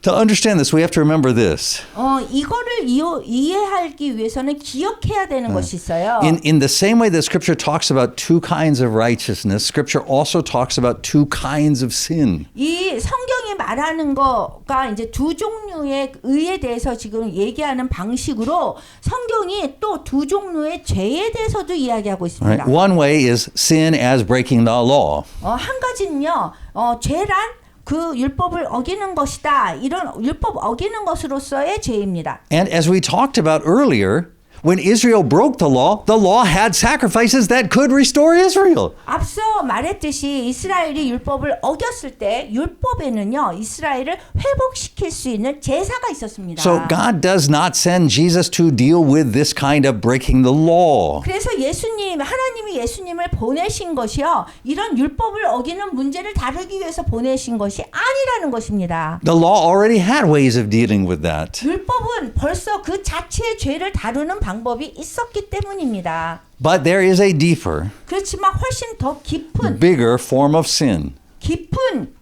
To understand this, we have to remember this. 이거를 이해하기 위해서는 기억해야 되는 것이 있어요. In the same way that Scripture talks about two kinds of righteousness, Scripture also talks about two kinds of sin. 이 성경이 말하는 거가 이제 두 종류의 의에 대해서 지금 얘기하는 방식으로 성경이 또 두 종류의 죄에 대해서도 이야기하고 있습니다. Right? One way is sin as breaking the law. 한 가지는요, 죄란 그 율법을 어기는 것이다. 이런 율법 어기는 것으로서의 죄입니다. And as we talked about earlier, when Israel broke the law had sacrifices that could restore Israel. 앞서 말했듯이 이스라엘이 율법을 어겼을 때 율법에는요, 이스라엘을 회복시킬 수 있는 제사가 있었습니다. So God does not send Jesus to deal with this kind of breaking the law. 그래서 하나님이 예수님을 보내신 것이요, 이런 율법을 어기는 문제를 다루기 위해서 보내신 것이 아니라는 것입니다. The law already had ways of dealing with that. 율법은 벌써 그 자체의 죄를 다루는 방법이 있었기 때문입니다. But there is a deeper, 그렇지만 훨씬 더 깊은, bigger form of sin.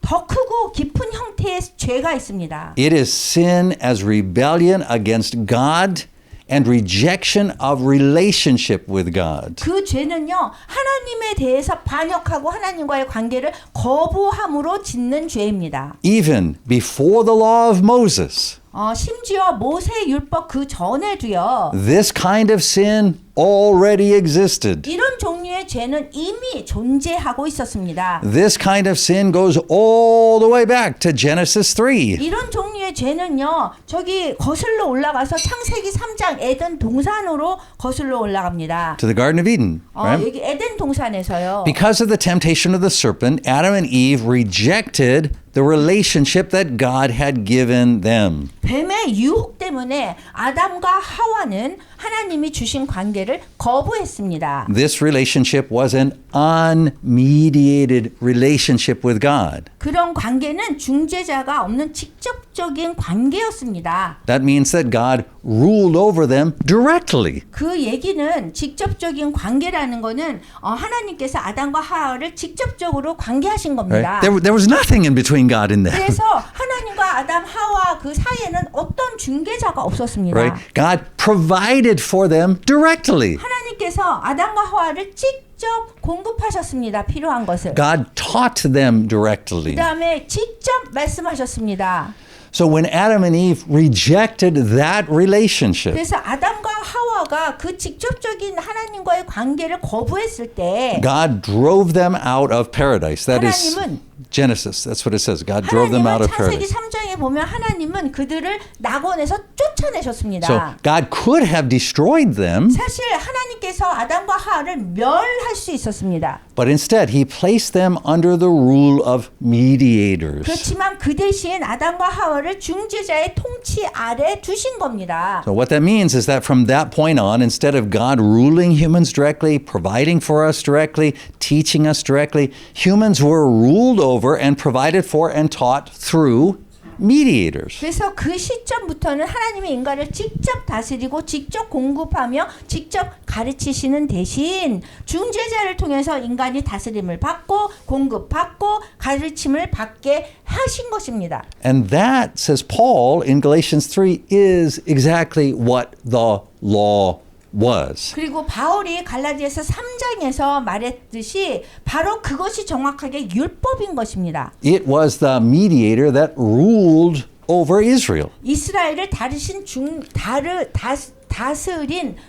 더 크고 깊은 형태의 죄가 있습니다. It is sin as rebellion against God and rejection of relationship with God. 그 죄는요, 하나님에 대해서 반역하고 하나님과의 관계를 거부함으로 짓는 죄입니다. Even before the law of Moses, 심지어 모세 율법 그 전에도요, this kind of sin already existed. 이런 종류의 죄는 이미 존재하고 있었습니다. This kind of sin goes all the way back to Genesis 3. 이런 종류의 죄는요, 저기 거슬러 올라가서 창세기 3장 에덴 동산으로 거슬러 올라갑니다. To the Garden of Eden, right? 여기 에덴 동산에서요. Because of the temptation of the serpent, Adam and Eve rejected the relationship that God had given them. 뱀의 유혹 때문에 아담과 하와는 하나님이 주신 관계를 거부했습니다. This relationship was an unmediated relationship with God. 그런 관계는 중재자가 없는 직접적인 관계였습니다. That means that God ruled over them directly. 그 얘기는 직접적인 관계라는 거는 하나님께서 아담과 하와를 직접적으로 관계하신 겁니다. Right? There was nothing in between God and them. 그래서 하나님과 아담, 하와 그 사이에는 어떤 중개자가 없었습니다. Right? God provided for them directly. 하나님께서 아담과 하와를 직접 공급하셨습니다. 필요한 것을. God taught them directly. 그다음에 직접 말씀하셨습니다. So when Adam and Eve rejected that relationship, 그래서 아담과 하와가 그 직접적인 하나님과의 관계를 거부했을 때 God drove them out of paradise. That is 하나님은 Genesis. That's what it says. God drove them out 하나님은 of 창세기 paradise. 3장에 보면 하나님은 그들을 낙원에서 쫓아내셨습니다. So God could have destroyed them, 사실 하나님께서 아담과 하와를 멸할 수 있었습니다. but instead He placed them under the rule of mediators. 그렇지만 그 대신 아담과 하와를 중재자의 통치 아래 두신 겁니다. So what that means is that from that point on, instead of God ruling humans directly, providing for us directly, teaching us directly, humans were ruled over and provided for and taught through mediators. 그래서 그 시점부터는 하나님이 인간을 직접 다스리고 직접 공급하며 직접 가르치시는 대신 중재자를 통해서 인간이 다스림을 받고 공급받고 가르침을 받게 하신 것입니다. And that, says Paul in Galatians 3, is exactly what the law was. 그리고 바울이 갈라디아서 3장에서 말했듯이 바로 그것이 정확하게 율법인 것입니다. It was the mediator that ruled over Israel. 이스라엘을 다스린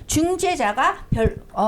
중재자가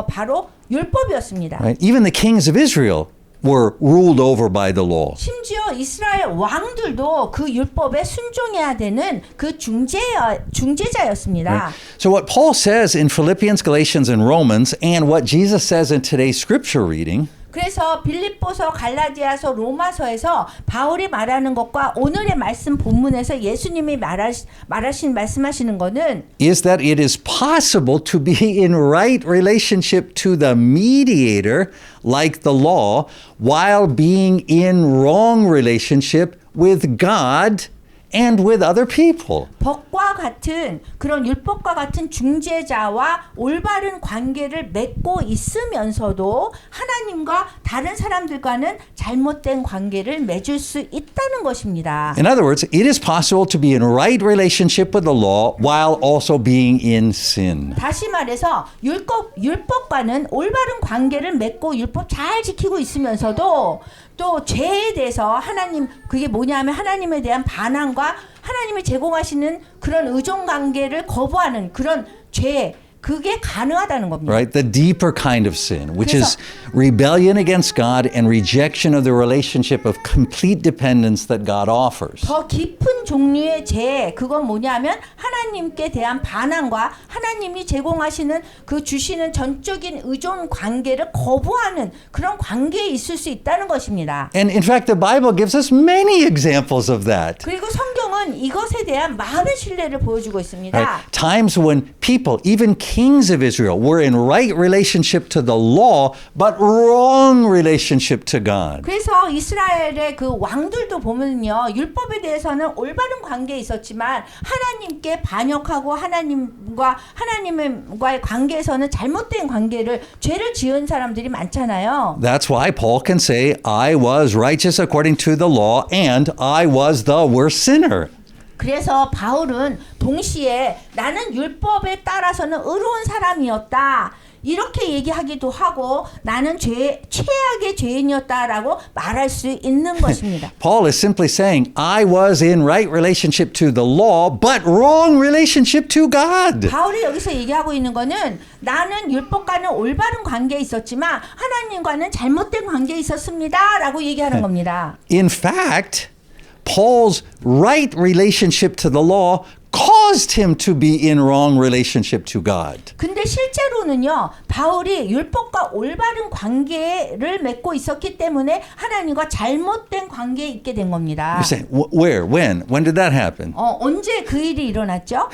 바로 율법이었습니다. Right? Even the kings of Israel were ruled over by the law. 심지어 이스라엘 왕들도 그 율법에 순종해야 되는 그 중재자였습니다. Right? So what Paul says in Philippians, Galatians, and Romans, and what Jesus says in today's scripture reading, 그래서 빌립보서, 갈라디아서, 로마서에서 바울이 말하는 것과 오늘의 말씀 본문에서 예수님이 말씀하시는 것은 is that it is possible to be in right relationship to the mediator, like the law, while being in wrong relationship with God and with other people. 법과 같은 그런 율법과 같은 중재자와 올바른 관계를 맺고 있으면서도 하나님과 다른 사람들과는 잘못된 관계를 맺을 수 있다는 것입니다. In other words, it is possible to be in right relationship with the law while also being in sin. 다시 말해서 율법과는 올바른 관계를 맺고 율법 잘 지키고 있으면서도 또 죄에 대해서 그게 뭐냐면 하나님에 대한 반항과 하나님이 제공하시는 그런 의존 관계를 거부하는 그런 죄, 그게 가능하다는 겁니다. Right? The deeper kind of sin, which is rebellion against God and rejection of the relationship of complete dependence that God offers. 더 깊은 종류의 죄, 그건 뭐냐면 하나님께 대한 반항과 하나님이 제공하시는 그 주시는 전적인 의존 관계를 거부하는 그런 관계에 있을 수 있다는 것입니다. And in fact, the Bible gives us many examples of that. 그리고 성경은 이것에 대한 많은 신뢰를 보여주고 있습니다. Right? Times when people, even kings of Israel, were in right relationship to the law, but wrong relationship to God. 그래서 이스라엘의 그 왕들도 보면요, 율법에 대해서는 올바른 관계에 있었지만 하나님께 반역하고 하나님과의 관계에서는 잘못된 관계를 죄를 지은 사람들이 많잖아요. That's why Paul can say, I was righteous according to the law, and I was the worst sinner. 그래서 바울은 동시에 나는 율법에 따라서는 의로운 사람이었다, 이렇게 얘기하기도 하고 나는 최악의 죄인이었다라고 말할 수 있는 것입니다. Paul is simply saying, I was in right relationship to the law, but wrong relationship to God. 바울이 여기서 얘기하고 있는 거는 나는 율법과는 올바른 관계에 있었지만 하나님과는 잘못된 관계에 있었습니다라고 얘기하는 겁니다. In fact, Paul's right relationship to the law caused him to be in wrong relationship to God. 근데 실제로는요, 바울이 율법과 올바른 관계를 맺고 있었기 때문에 하나님과 잘못된 관계에 있게 된 겁니다. You say, where? When did that happen? 언제 그 일이 일어났죠?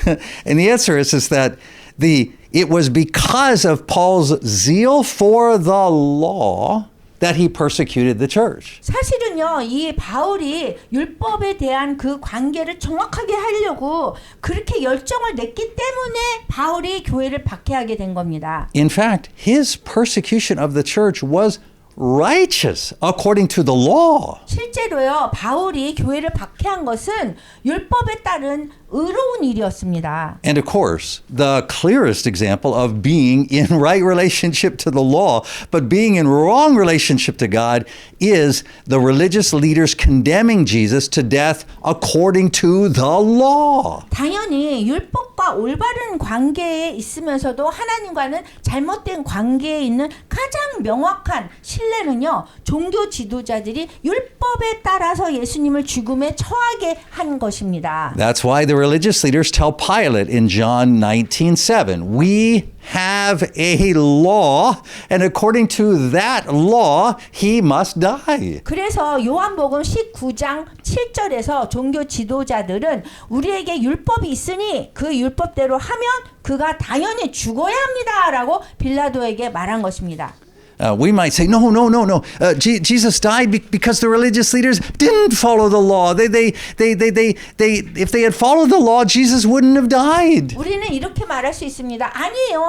And the answer is that it was because of Paul's zeal for the law that he persecuted the church. 사실은요, 이 바울이 율법에 대한 그 관계를 정확하게 하려고 그렇게 열정을 냈기 때문에 바울이 교회를 박해하게 된 겁니다. In fact, his persecution of the church was righteous according to the law. 실제로요, 바울이 교회를 박해한 것은 율법에 따른 의로운 일이었습니다. And of course, the clearest example of being in right relationship to the law, but being in wrong relationship to God, is the religious leaders condemning Jesus to death according to the law. 당연히 율법과 올바른 관계에 있으면서도 하나님과는 잘못된 관계에 있는 가장 명확한 신뢰는요, 종교 지도자들이 율법에 따라서 예수님을 죽음에 처하게 한 것입니다. That's why the religious leaders tell Pilate in John 19:7, we have a law, and according to that law, he must die. 그래서 요한복음 19장 7절에서 종교 지도자들은 우리에게 율법이 있으니 그 율법대로 하면 그가 당연히 죽어야 합니다라고 빌라도에게 말한 것입니다. We might say, no. Jesus died because the religious leaders didn't follow the law. If they had followed the law, Jesus wouldn't have died. 우리는 이렇게 말할 수 있습니다.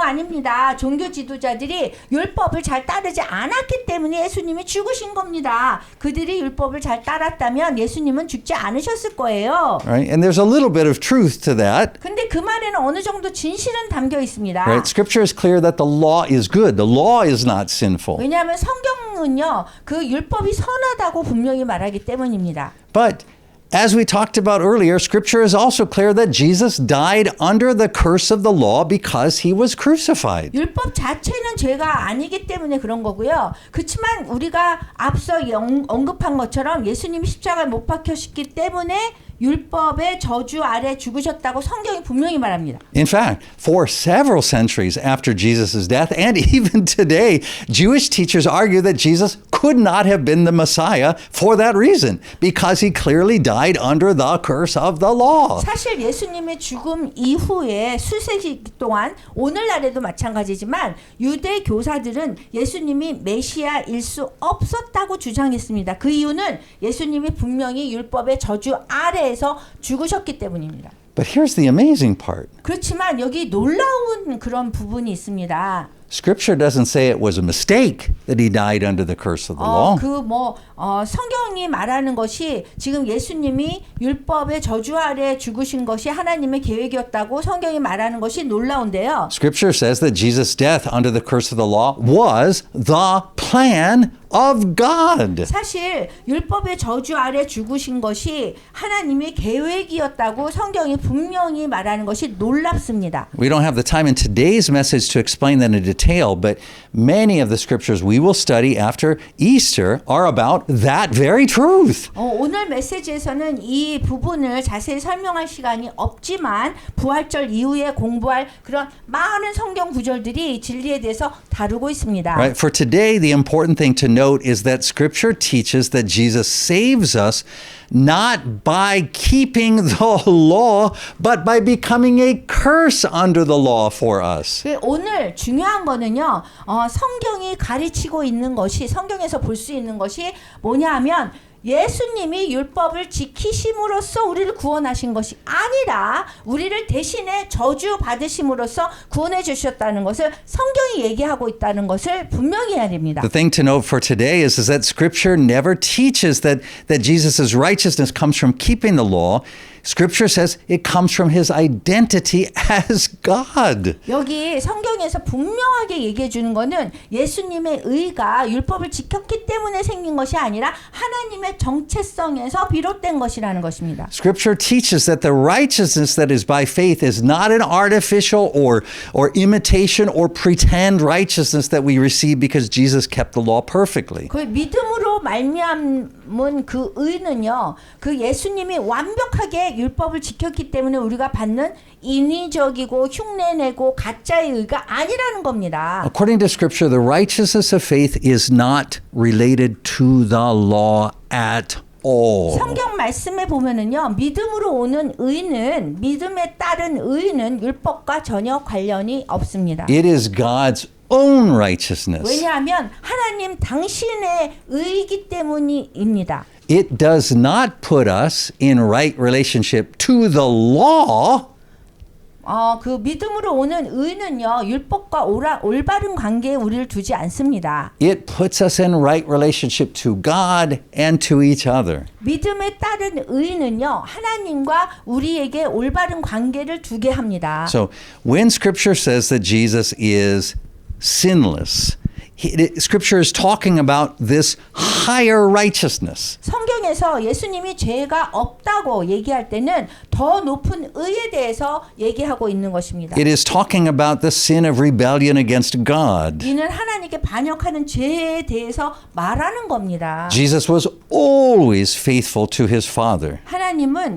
아닙니다. 종교 지도자들이 율법을 잘 따르지 않았기 때문에 예수님이 죽으신 겁니다. 그들이 율법을 잘 따랐다면 예수님은 죽지 않으셨을 거예요. Right? And there's a little bit of truth to that. 근데 그 말에는 어느 정도 진실은 담겨 있습니다. Right? Scripture is clear that the law is good. The law is not sinful. 왜냐하면 성경은요, 그 율법이 선하다고 분명히 말하기 때문입니다. But as we talked about earlier, Scripture is also clear that Jesus died under the curse of the law because he was crucified. 율법 자체는 죄가 아니기 때문에 그런 거고요. 그렇지만 우리가 앞서 언급한 것처럼 예수님이 십자가에 못 박히셨기 때문에 율법의 저주 아래 죽으셨다고 성경이 분명히 말합니다. In fact, for several centuries after Jesus' death, and even today, Jewish teachers argue that Jesus could not have been the Messiah for that reason, because he clearly died under the curse of the law. 사실 예수님의 죽음 이후에 수세기 동안 오늘날에도 마찬가지지만 유대 교사들은 예수님이 메시아일 수 없었다고 주장했습니다. 그 이유는 예수님이 분명히 율법의 저주 아래 에서 죽으셨기 때문입니다. But here's the amazing part. 그렇지만 여기 놀라운 그런 부분이 있습니다. Scripture doesn't say it was a mistake that he died under the curse of the law. 성경이 말하는 것이 지금 예수님이 율법의 저주 아래 죽으신 것이 하나님의 계획이었다고 성경이 말하는 것이 놀라운데요. Scripture says that Jesus' death under the curse of the law was the plan of God. 사실 율법의 저주 아래 죽으신 것이 하나님의 계획이었다고 성경이 분명히 말하는 것이 놀랍습니다. We don't have the time in today's message to explain that in detail, but many of the scriptures we will study after Easter are about that very truth. 오늘 메시지에서는 이 부분을 자세히 설명할 시간이 없지만 부활절 이후에 공부할 그런 많은 성경 구절들이 진리에 대해서 다루고 있습니다. Right? For today, the important thing to note is that Scripture teaches that Jesus saves us not by keeping the law, but by becoming a curse under the law for us. 오늘 중요한 거는요, 성경이 가르치고 있는 것이, 성경에서 볼 수 있는 것이 뭐냐 하면 예수님이 율법을 지키심으로써 우리를 구원하신 것이 아니라 우리를 대신에 저주 받으심으로써 구원해 주셨다는 것을 성경이 얘기하고 있다는 것을 분명히 해야 됩니다. The thing to note for today is that Scripture never teaches that Jesus' righteousness comes from keeping the law. Scripture says it comes from his identity as God. 여기 성경에서 분명하게 얘기해 주는 거는 예수님의 의가 율법을 지켰기 때문에 생긴 것이 아니라 하나님의 정체성에서 비롯된 것이라는 것입니다. Scripture teaches that the righteousness that is by faith is not an artificial or imitation or pretend righteousness that we receive because Jesus kept the law perfectly. 그 믿음으로 믿음으로 말미암은 그 의는요, 그 예수님이 완벽하게 율법을 지켰기 때문에 우리가 받는 인위적이고 흉내내고 가짜의 의가 아니라는 겁니다. According to Scripture, the righteousness of faith is not related to the law at all. 성경 말씀에 보면은요, 믿음으로 오는 의는, 믿음에 따른 의는 율법과 전혀 관련이 없습니다. It is God's own righteousness. 왜냐하면 하나님 당신의 의이기 때문입니다. It does not put us in right relationship to the law. 그 믿음으로 오는 의는요, 율법과 올바른 관계에 우리를 두지 않습니다. It puts us in right relationship to God and to each other. 믿음에 따른 의는요, 하나님과 우리에게 올바른 관계를 두게 합니다. So when Scripture says that Jesus is sinless, Scripture is talking about this higher righteousness. 성경에서 예수님이 죄가 없다고 얘기할 때는 더 높은 의에 대해서 얘기하고 있는 것입니다. It is talking about the sin of rebellion against God. 이는 하나님께 반역하는 죄에 대해서 말하는 겁니다. Jesus was always faithful to his Father.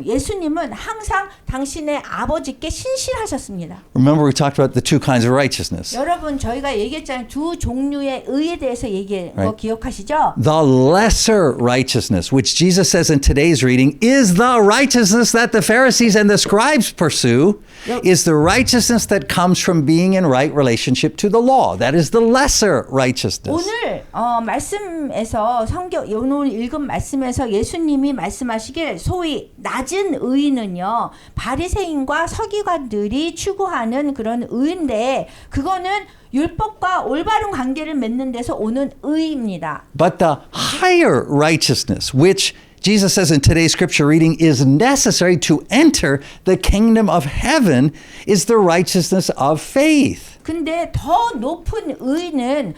예수님은 항상 당신의 아버지께 신실하셨습니다. Remember, we talked about the two kinds of righteousness. 여러분, 저희가 얘기했잖아요. 두 종류의 의에 대해서 얘기한 거 기억하시죠? The lesser righteousness, which Jesus says in today's reading, is the righteousness that the Pharisees and the scribes pursue, is the righteousness that comes from being in right relationship to the law. That is the lesser righteousness. 오늘 말씀에서 오늘 읽은 말씀에서 예수님이 말씀하시길 소위 낮은 의는요, 바리새인과 서기관들이 추구하는 그런 의인데 그거는 율법과 올바른 관계를 맺는 데서 오는 의입니다. But the higher righteousness, which Jesus says in today's scripture reading is necessary to enter the kingdom of heaven, is the righteousness of faith. 근데 더 높은 의는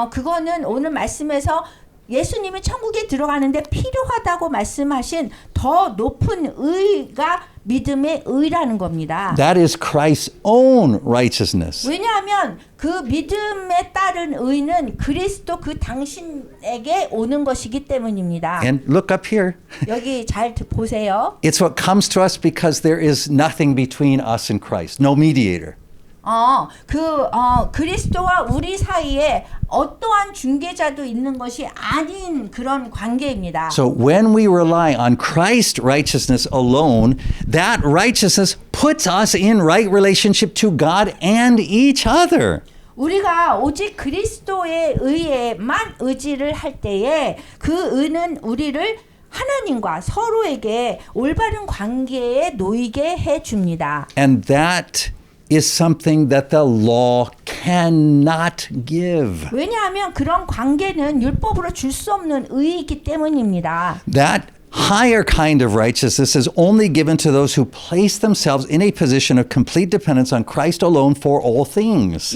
그거는 오늘 말씀에서 예수님이 천국에 들어가는데 필요하다고 말씀하신 더 높은 의가 믿음의 의라는 겁니다. That is Christ's own righteousness. 왜냐하면 그 믿음에 따른 의는 그리스도 그 당신에게 오는 것이기 때문입니다. And look up here. 여기 잘 보세요. It's what comes to us because there is nothing between us and Christ, no mediator. 그리스도와 우리 사이에 어떠한 중개자도 있는 것이 아닌 그런 관계입니다. So when we rely on Christ's righteousness alone, that righteousness puts us in right relationship to God and each other. 우리가 오직 그리스도의 의에만 의지를 할 때에 그 의는 우리를 하나님과 서로에게 올바른 관계에 놓이게 해줍니다. And that is something that the law cannot give. 왜냐하면 그런 관계는 율법으로 줄 수 없는 의이기 때문입니다. That higher kind of righteousness is only given to those who place themselves in a position of complete dependence on Christ alone for all things.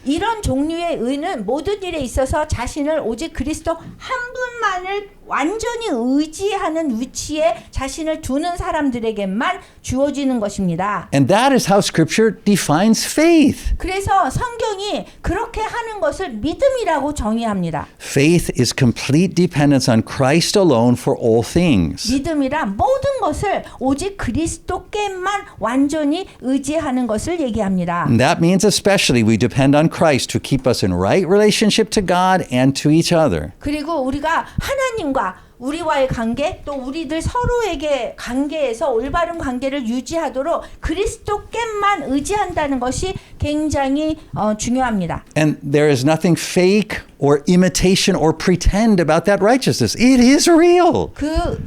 이런 종류의 의는 모든 일에 있어서 자신을 오직 그리스도 한 분만을 완전히 의지하는 위치에 자신을 두는 사람들에게만 주어지는 것입니다. And that is how Scripture defines faith. 그래서 성경이 그렇게 하는 것을 믿음이라고 정의합니다. Faith is complete dependence on Christ alone for all things. 믿음이란 모든 것을 오직 그리스도께만 완전히 의지하는 것을 얘기합니다. And that means especially we depend on Christ to keep us in right relationship to God and to each other. 그리고 우리가 하나님과 우리와의 관계 또 우리들 서로에게 관계에서 올바른 관계를 유지하도록 그리스도께만 의지한다는 것이 굉장히 중요합니다. And there is nothing fake or imitation or pretend about that righteousness. It is real.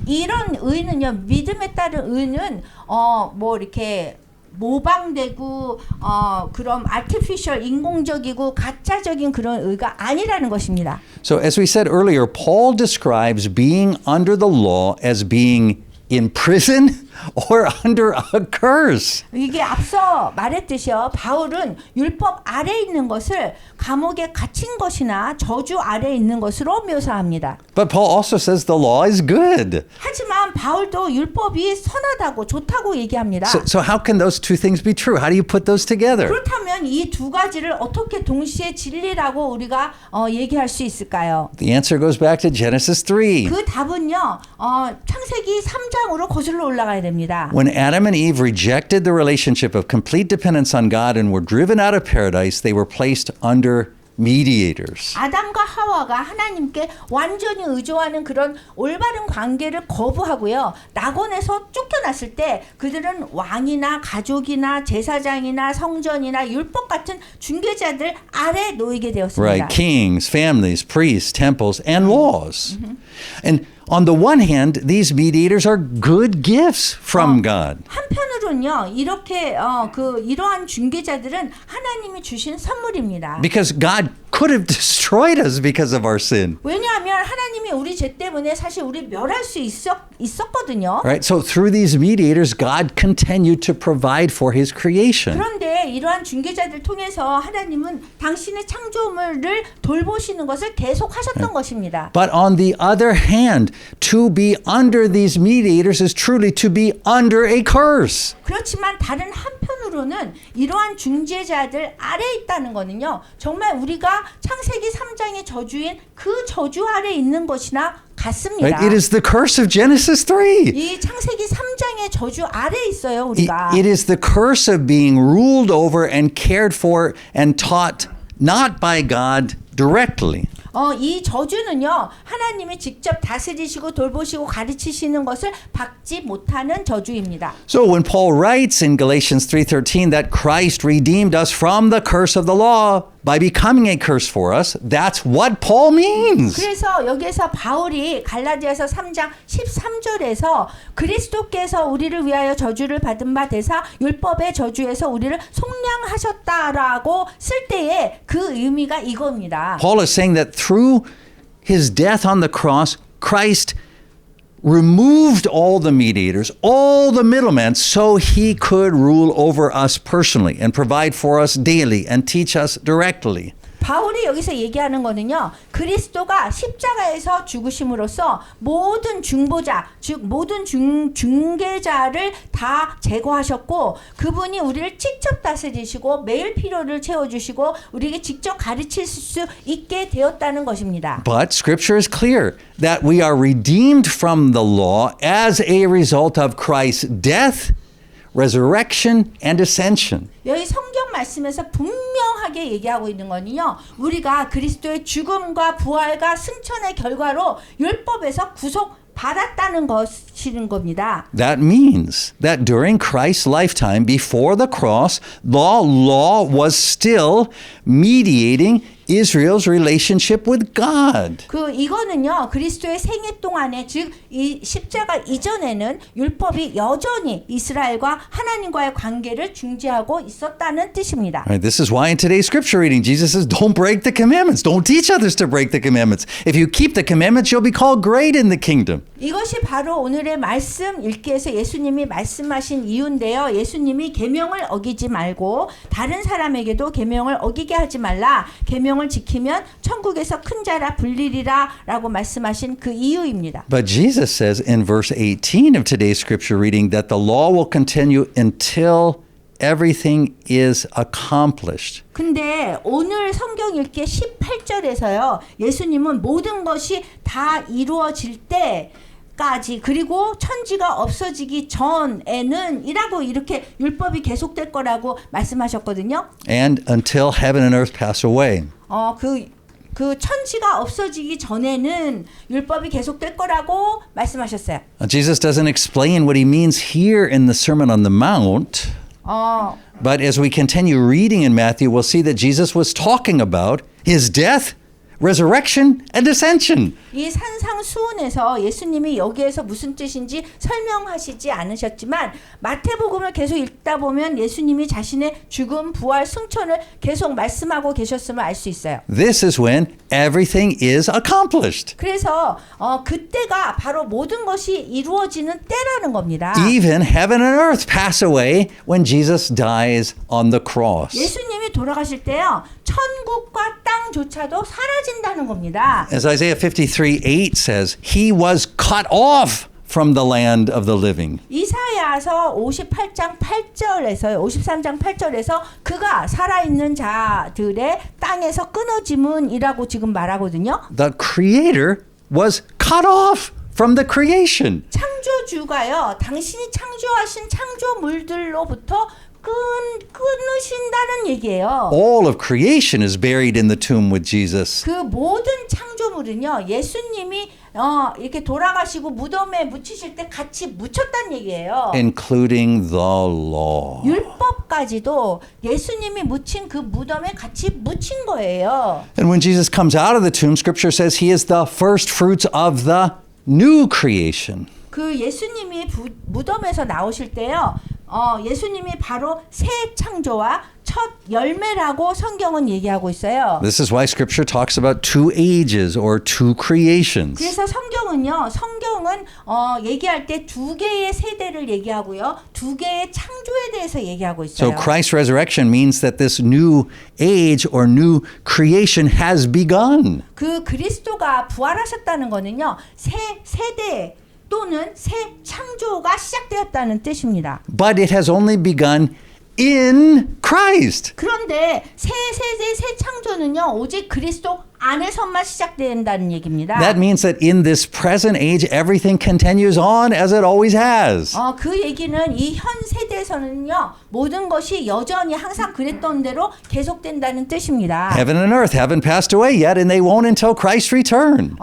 이런 의는요, 믿음에 따른 의는 이렇게 모방되고 그런 artificial 인공적이고 가짜적인 그런 의가 아니라는 것입니다. So as we said earlier, Paul describes being under the law as being in prison or under a curse. 이게 앞서 말했듯이요. 바울은 율법 아래 있는 것을 감옥에 갇힌 것이나 저주 아래 있는 것으로 묘사합니다. But Paul also says the law is good. 하지만 바울도 율법이 선하다고 좋다고 얘기합니다. So how can those two things be true? How do you put those together? 그렇다면 이 두 가지를 어떻게 동시에 진리라고 우리가 얘기할 수 있을까요? The answer goes back to Genesis 3. 그 답은요. 창세기 3장으로 거슬러 올라가야 됩니다. When Adam and Eve rejected the relationship of complete dependence on God and were driven out of paradise, they were placed under mediators. 아담과 하와가 하나님께 완전히 의존하는 그런 올바른 관계를 거부하고요. 낙원에서 쫓겨났을 때 그들은 왕이나 가족이나 제사장이나 성전이나 율법 같은 중개자들 아래 놓이게 되었습니다. Right, kings, families, priests, temples, and laws. And on the one hand, these mediators are good gifts from God. 한편으로는요. 이렇게 이러한 중개자들은 하나님이 주신 선물입니다. Because God could have destroyed us because of our sin. 왜냐하면 하나님이 우리 죄 때문에 사실 우리 멸할 수 있었거든요. Right? So through these mediators, God continued to provide for his creation. 그런데 이러한 중개자들 통해서 하나님은 당신의 창조물을 돌보시는 것을 계속하셨던 것입니다. But on the other hand, to be under these mediators is truly to be under a curse. 그렇지만 다른 한편으로는 이러한 중재자들 아래 있다는 거는요. 정말 우리가 창세기 3장의 저주인 그 저주 아래 있는 것이나 같습니다. Right? It is the curse of Genesis 3. 이 창세기 3장의 저주 아래 있어요, 우리가. It is the curse of being ruled over and cared for and taught not by God directly. 이 저주는요. 하나님이 직접 다스리시고 돌보시고 가르치시는 것을 받지 못하는 저주입니다. So when Paul writes in Galatians 3:13 that Christ redeemed us from the curse of the law by becoming a curse for us, that's what Paul means. 그래서 여기에서 바울이 갈라디아서 3장 13절에서 그리스도께서 우리를 위하여 저주를 받은 바 되사 율법의 저주에서 우리를 속량하셨다라고 쓸 때에 그 의미가 이겁니다. Paul is saying that through his death on the cross, Christ removed all the mediators, all the middlemen, so he could rule over us personally and provide for us daily and teach us directly. 바울이 여기서 얘기하는 거는요. 그리스도가 십자가에서 죽으심으로써 모든 중보자, 즉 모든 중개자를 다 제거하셨고 그분이 우리를 직접 다스리시고 매일 필요를 채워주시고 우리에게 직접 가르칠 수 있게 되었다는 것입니다. But Scripture is clear that we are redeemed from the law as a result of Christ's death, resurrection, and ascension. 여기 성경 말씀에서 분명하게 얘기하고 있는 거는요. 우리가 그리스도의 죽음과 부활과 승천의 결과로 율법에서 구속받았다는 것인 겁니다. That means that during Christ's lifetime, before the cross, the law was still mediating Israel's relationship with God. 이거는요. 그리스도의 생애 동안에 즉 이 십자가 이전에는 율법이 여전히 이스라엘과 하나님과의 관계를 중재하고 있었다는 뜻입니다. Right, this is why in today's scripture reading, Jesus says, don't break the commandments. Don't teach others to break the commandments. If you keep the commandments, you'll be called great in the kingdom. 이것이 바로 오늘의 말씀 읽기에서 예수님이 말씀하신 이유인데요. 예수님이 계명을 어기지 말고 다른 사람에게도 계명을 어기게 하지 말라. 계명을 지키면 천국에서 큰 자라 불리리라 라고 말씀하신 그 이유입니다. But Jesus says in verse 18 of today's scripture reading that the law will continue until everything is accomplished. 근데 오늘 성경 읽기 18절에서요. 예수님은 모든 것이 다 이루어질 때 까지 그리고 천지가 없어지기 전에는 이라고 이렇게 율법이 계속될 거라고 말씀하셨거든요. And until heaven and earth pass away. 그 천지가 없어지기 전에는 율법이 계속될 거라고 말씀하셨어요. Jesus doesn't explain what he means here in the Sermon on the Mount. But as we continue reading in Matthew, we'll see that Jesus was talking about his death, resurrection, and ascension. 이 산상수훈에서 예수님이 여기에서 무슨 뜻인지 설명하시지 않으셨지만 마태복음을 계속 읽다 보면 예수님이 자신의 죽음, 부활, 승천을 계속 말씀하고 계셨음을 알 수 있어요. This is when everything is accomplished. 그래서 그때가 바로 모든 것이 이루어지는 때라는 겁니다. Even heaven and earth pass away when Jesus dies on the cross. 예수님이 돌아가실 때요, 천국과 땅조차도 사라진다는 겁니다. As Isaiah 53:8 says, he was cut off from the land of the living. 이사야서 58장 8절에서 53장 8절에서 그가 살아있는 자들의 땅에서 끊어짐은이라고 지금 말하거든요. The creator was cut off from the creation. 창조주가요, 당신이 창조하신 창조물들로부터 끊으신다는 얘기예요. All of creation is buried in the tomb with Jesus. 그 모든 창조물은요, 예수님이 이렇게 돌아가시고 무덤에 묻히실 때 같이 묻혔다는 얘기예요. Including the law. 율법까지도 예수님이 묻힌 그 무덤에 같이 묻힌 거예요. And when Jesus comes out of the tomb, Scripture says he is the first fruits of the new creation. 그 예수님이 무덤에서 나오실 때요, 예수님이 바로 새 창조와 첫 열매라고 성경은 얘기하고 있어요. This is why Scripture talks about two ages or two creations. 그래서 성경은 얘기할 때 두 개의 세대를 얘기하고요, 두 개의 창조에 대해서 얘기하고 있어요. So Christ's resurrection means that this new age or new creation has begun. 그 그리스도가 부활하셨다는 거는요, 새 세대 또는 새 창조가 시작되었다는 뜻입니다. But it has only begun in Christ. 그런데 새 세대 새 창조는요, 오직 그리스도 안에서만 시작된다는 얘기입니다. That means that in this present age, everything continues on as it always has. 그 얘기는 이 현 세대에서는요, 모든 것이 여전히 항상 그랬던 대로 계속된다는 뜻입니다. Heaven and earth haven't passed away yet, and they won't until Christ's return.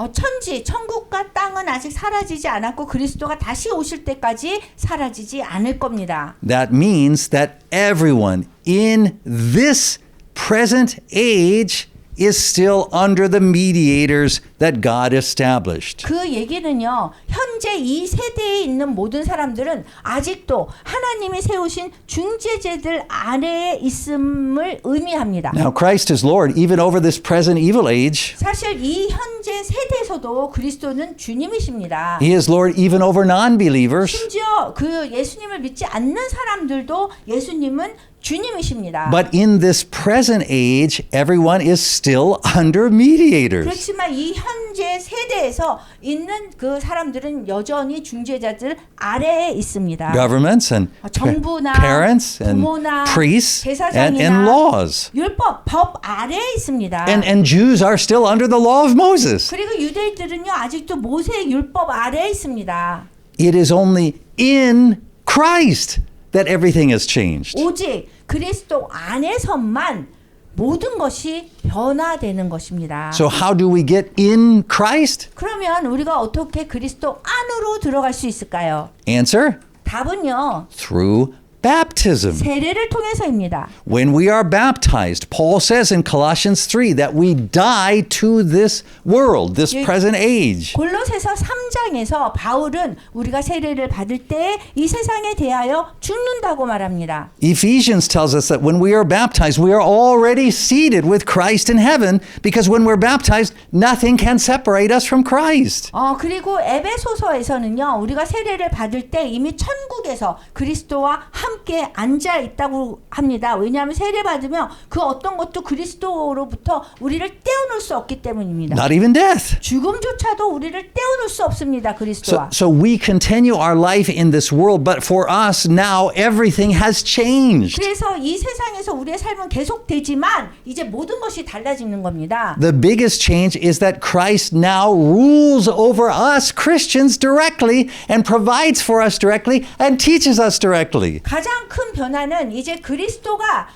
천국과 땅은 아직 사라지지 않았고 그리스도가 다시 오실 때까지 사라지지 않을 겁니다. That means that everyone in this present age is still under the mediators that God established. 그 얘기는요, 현재 이 세대에 있는 모든 사람들은 아직도 하나님이 세우신 중재자들 아래에 있음을 의미합니다. Now Christ is Lord even over this present evil age. 사실 이 현재 세대에서도 그리스도는 주님이십니다. He is Lord even over non-believers. 심지어 그 예수님을 믿지 않는 사람들도 예수님은 주님이십니다. But in this present age, everyone is still under mediators. 그렇지만 이 현재 세대에서 있는 그 사람들은 여전히 중재자들 아래에 있습니다. Governments and 정부나 parents and 부모나 priests and 제사장이나 laws. 율법, 법 아래에 있습니다. And Jews are still under the law of Moses. 그리고 유대인들은요, 아직도 모세 율법 아래에 있습니다. It is only in Christ that everything has changed. 오직 그리스도 안에서만 모든 것이 변화되는 것입니다. So how do we get in Christ? 그러면 우리가 어떻게 그리스도 안으로 들어갈 수 있을까요? Answer: 답은요, through baptism. 세례를 통해서입니다. When we are baptized, Paul says in Colossians 3 that we die to this world, this present age. 골로새서 3장에서 바울은 우리가 세례를 받을 때 이 세상에 대하여 죽는다고 말합니다. Ephesians tells us that when we are baptized, we are already seated with Christ in heaven because when we're baptized, nothing can separate us from Christ. 그리고 에베소서에서는요, 우리가 세례를 받을 때 이미 천국에서 그리스도와 함께 앉아 있다고 합니다. 왜냐하면 세례 받으면 그 어떤 것도 그리스도로부터 우리를 떼어놓을 수 없기 때문입니다. Not even death. 죽음조차도 우리를 떼어놓을 수 없습니다. 그리스도와. So we continue our life in this world, but for us now everything has changed. 그래서 이 세상에서 우리의 삶은 계속되지만 이제 모든 것이 달라지는 겁니다. The biggest change is that Christ now rules over us Christians directly and provides for us directly and teaches us directly. 가장 큰 변화는 이제 그리스도가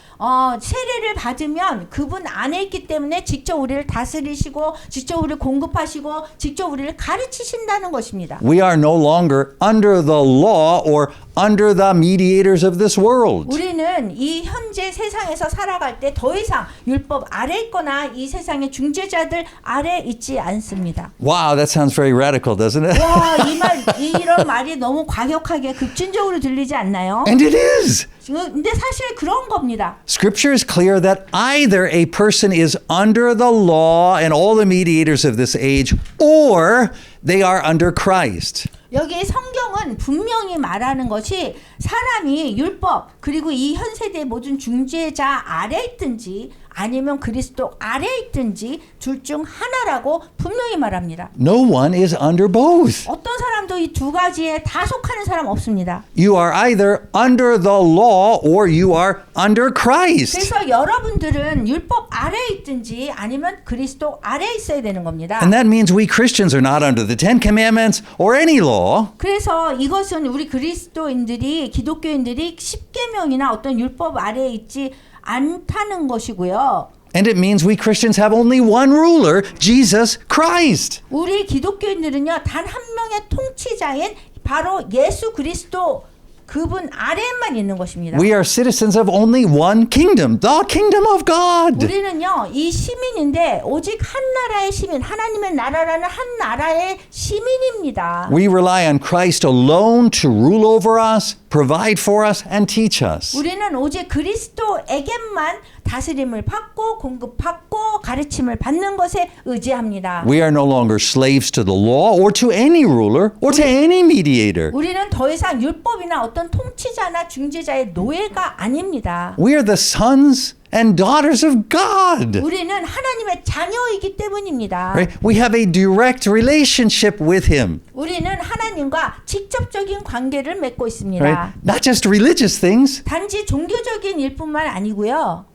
세례를 받으면 그분 안에 있기 때문에 직접 우리를 다스리시고 직접 우리를 공급하시고 직접 우리를 가르치신다는 것입니다. We are no longer under the law or under the mediators of this world. 우리는 이 현재 세상에서 살아갈 때 더 이상 율법 아래 있거나 이 세상의 중재자들 아래 있지 않습니다. Wow, that sounds very radical, doesn't it? 와, 이런 말이 너무 과격하게 급진적으로 들리지 않나요? And it is. 근데 사실 그런 겁니다. Scripture is clear that either a person is under the law and all the mediators of this age, or they are under Christ. 여기 성경은 분명히 말하는 것이 사람이 율법 그리고 이 현 세대의 모든 중재자 아래에 있든지 아니면 그리스도 아래에 있든지 둘 중 하나라고 분명히 말합니다. No one is under both. 어떤 사람도 이 두 가지에 다 속하는 사람 없습니다. You are either under the law or you are under Christ. 그래서 여러분들은 율법 아래에 있든지 아니면 그리스도 아래에 있어야 되는 겁니다. And that means we Christians are not under the Ten Commandments or any law. 그래서 이것은 우리 그리스도인들이 기독교인들이 십계명이나 어떤 율법 아래에 있지 않다는 것이고요. And it means we Christians have only one ruler, Jesus Christ. 우리 기독교인들은요 단 한 명의 통치자인 바로 예수 그리스도 그분 아래에만 있는 것입니다. We are citizens of only one kingdom, the kingdom of God. 우리는요 이 시민인데 오직 한 나라의 시민, 하나님의 나라라는 한 나라의 시민입니다. We rely on Christ alone to rule over us, provide for us, and teach us. 우리는 오직 그리스도에게만 다스림을 받고 공급받고 가르침을 받는 것에 의지합니다. We are no longer slaves to the law or to any ruler or to any mediator. 우리는 더 이상 율법이나 어떤 통치자나 중재자의 노예가 아닙니다. We are the sons and daughters of God. 우리는 하나님의 자녀이기 때문입니다. Right? We have a direct relationship with Him. 우리는 하나님과 직접적인 관계를 맺고 있습니다. Right? Not just religious things, 단지 종교적인 일뿐만 아니고요.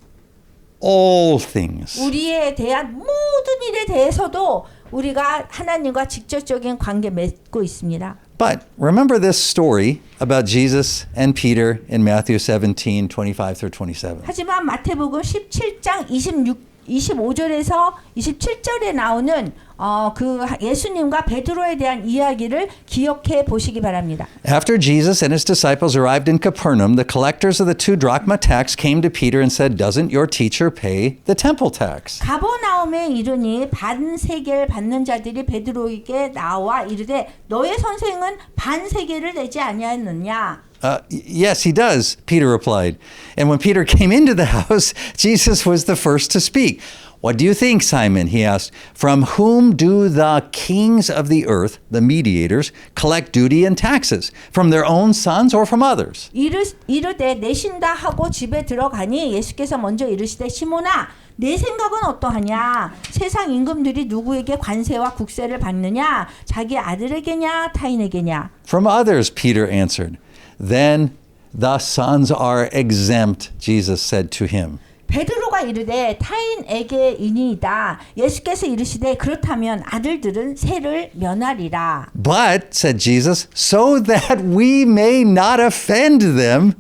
all things. 우리에 대한 모든 일에 대해서도 우리가 하나님과 직접적인 관계 맺고 있습니다. But remember this story about Jesus and Peter in Matthew 17, 25 through 27. 하지만 마태복음 17장 25절에서 27절에 나오는 그 예수님과 베드로에 대한 이야기를 기억해 보시기 바랍니다. After Jesus and his disciples arrived in Capernaum, the collectors of the 2 drachma tax came to Peter and said, "Doesn't your teacher pay the temple tax?" 가버나움에 이르니 반세겔 받는 자들이 베드로에게 나와 이르되 너의 선생은 반세겔을 내지 아니하였느냐? Yes, he does, Peter replied. And when Peter came into the house, Jesus was the first to speak. What do you think, Simon? He asked. From whom do the kings of the earth, the mediators, collect duty and taxes? From their own sons or from others? 이르되 내신다 하고 집에 들어가니 예수께서 먼저 이르시되 시몬아 내 생각은 어떠하냐? 세상 임금들이 누구에게 관세와 국세를 받느냐? 자기 아들에게냐 타인에게냐? From others, Peter answered. Then the sons are exempt, Jesus said to him. 베드로가 이르되 타인에게이니이다. 예수께서 이르시되 그렇다면 아들들은 세를 면하리라. But, said Jesus, so that we may not offend them,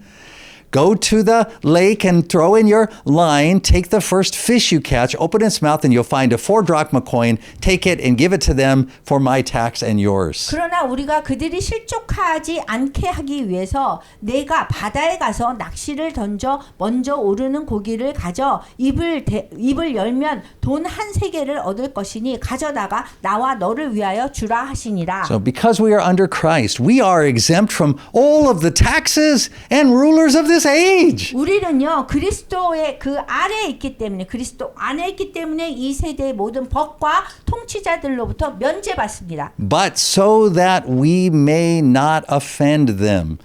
go to the lake and throw in your line. Take the first fish you catch, open its mouth, and you'll find a 4 drachma coin. Take it and give it to them for my tax and yours. 그러나 우리가 그들이 실족하지 않게 하기 위해서 내가 바다에 가서 낚시를 던져 먼저 오르는 고기를 가져 입을 열면 돈 1세겔을 얻을 것이니 가져다가 나와 너를 위하여 주라 하시니라. So because we are under Christ, we are exempt from all of the taxes and rulers of this age. 우리는요 그리스도의 그 아래에 있기 때문에 그리스도 안에 있기 때문에 이 세대의 모든 법과 통치자들로부터 면제받습니다. But so that we may not offend them,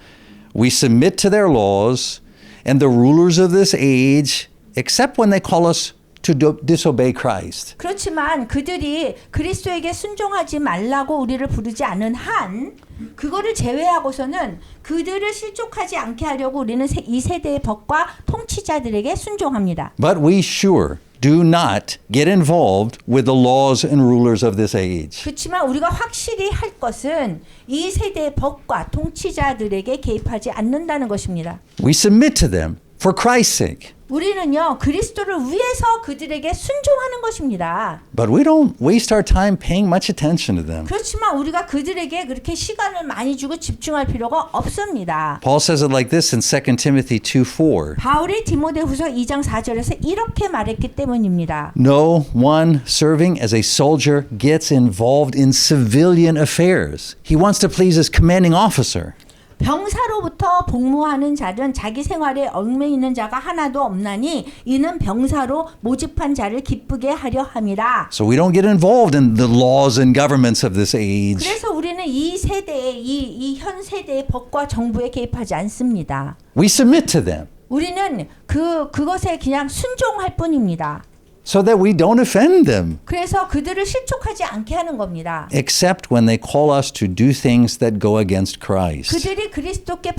we submit to their laws and the rulers of this age, except when they call us to disobey Christ. 그렇지만 그들이 그리스도에게 순종하지 말라고 우리를 부르지 않은 한 그거를 제외하고서는 그들을 실족하지 않게 하려고 우리는 이 세대의 법과 통치자들에게 순종합니다. But we sure do not get involved with the laws and rulers of this age. 그렇지만 우리가 확실히 할 것은 이 세대의 법과 통치자들에게 개입하지 않는다는 것입니다. We submit to them for Christ's sake. 우리는요 그리스도를 위해서 그들에게 순종하는 것입니다. But we don't waste our time paying much attention to them. 그렇지만 우리가 그들에게 그렇게 시간을 많이 주고 집중할 필요가 없습니다. Paul says it like this in 2 Timothy 2:4. 바울이 디모데후서 2장 4절에서 이렇게 말했기 때문입니다. No one serving as a soldier gets involved in civilian affairs. He wants to please his commanding officer. 병사로부터 복무하는 자는 자기 생활에 얽매이는 자가 하나도 없나니 이는 병사로 모집한 자를 기쁘게 하려 함이라. So we don't get involved in the laws and governments of this age. 그래서 우리는 이 세대의 이 현 세대의 법과 정부에 개입하지 않습니다. We submit to them 우리는 그것에 그냥 순종할 뿐입니다. so that we don't offend them, 그래서 그들을 실족하지 않게 하는 겁니다. except when they call us to do things that go against Christ. 그들이 그리스도께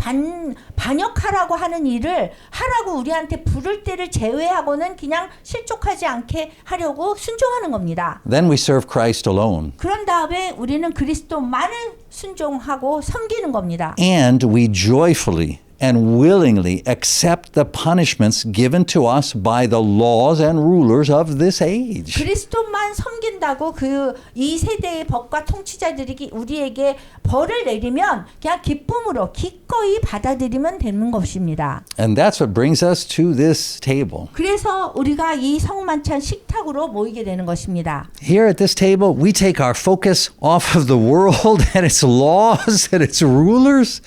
반역하라고 하는 일을 하라고 우리한테 부를 때를 제외하고는 그냥 실족하지 않게 하려고 순종하는 겁니다. Then we serve Christ alone. 그런 다음에 우리는 그리스도만을 순종하고 섬기는 겁니다. And we joyfully and willingly accept the punishments given to us by the laws and rulers of this age. 그리스도만 섬긴다고 이 세대의 법과 통치자들이 우리에게 벌을 내리면 그냥 기쁨으로 기꺼이 받아들이면 되는 것입니다. And that's what brings us to this table. 그래서 우리가 이 성만찬 식탁으로 모이게 되는 것입니다. Here at this table, we take our focus off of the world and its laws and its rulers,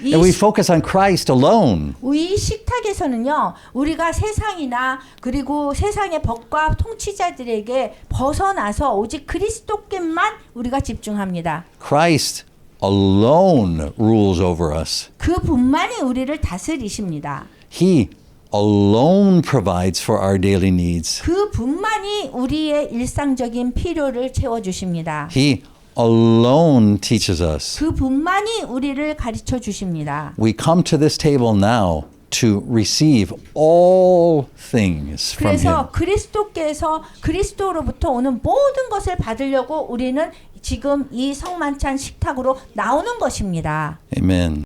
and we focus on Christ alone. 이 식탁에서는요, 우리가 세상이나 그리고 세상의 법과 통치자들에게 벗어나서 오직 그리스도께만 우리가 집중합니다. Christ alone rules over us. 그분만이 우리를 다스리십니다. He alone provides for our daily needs. 그분만이 우리의 일상적인 필요를 채워주십니다. He alone teaches us. 그분만이 우리를 가르쳐 주십니다. We come to this table now to receive all things from Him. 그래서 그리스도로부터 오는 모든 것을 받으려고 우리는 지금 이 성만찬 식탁으로 나오는 것입니다. Amen.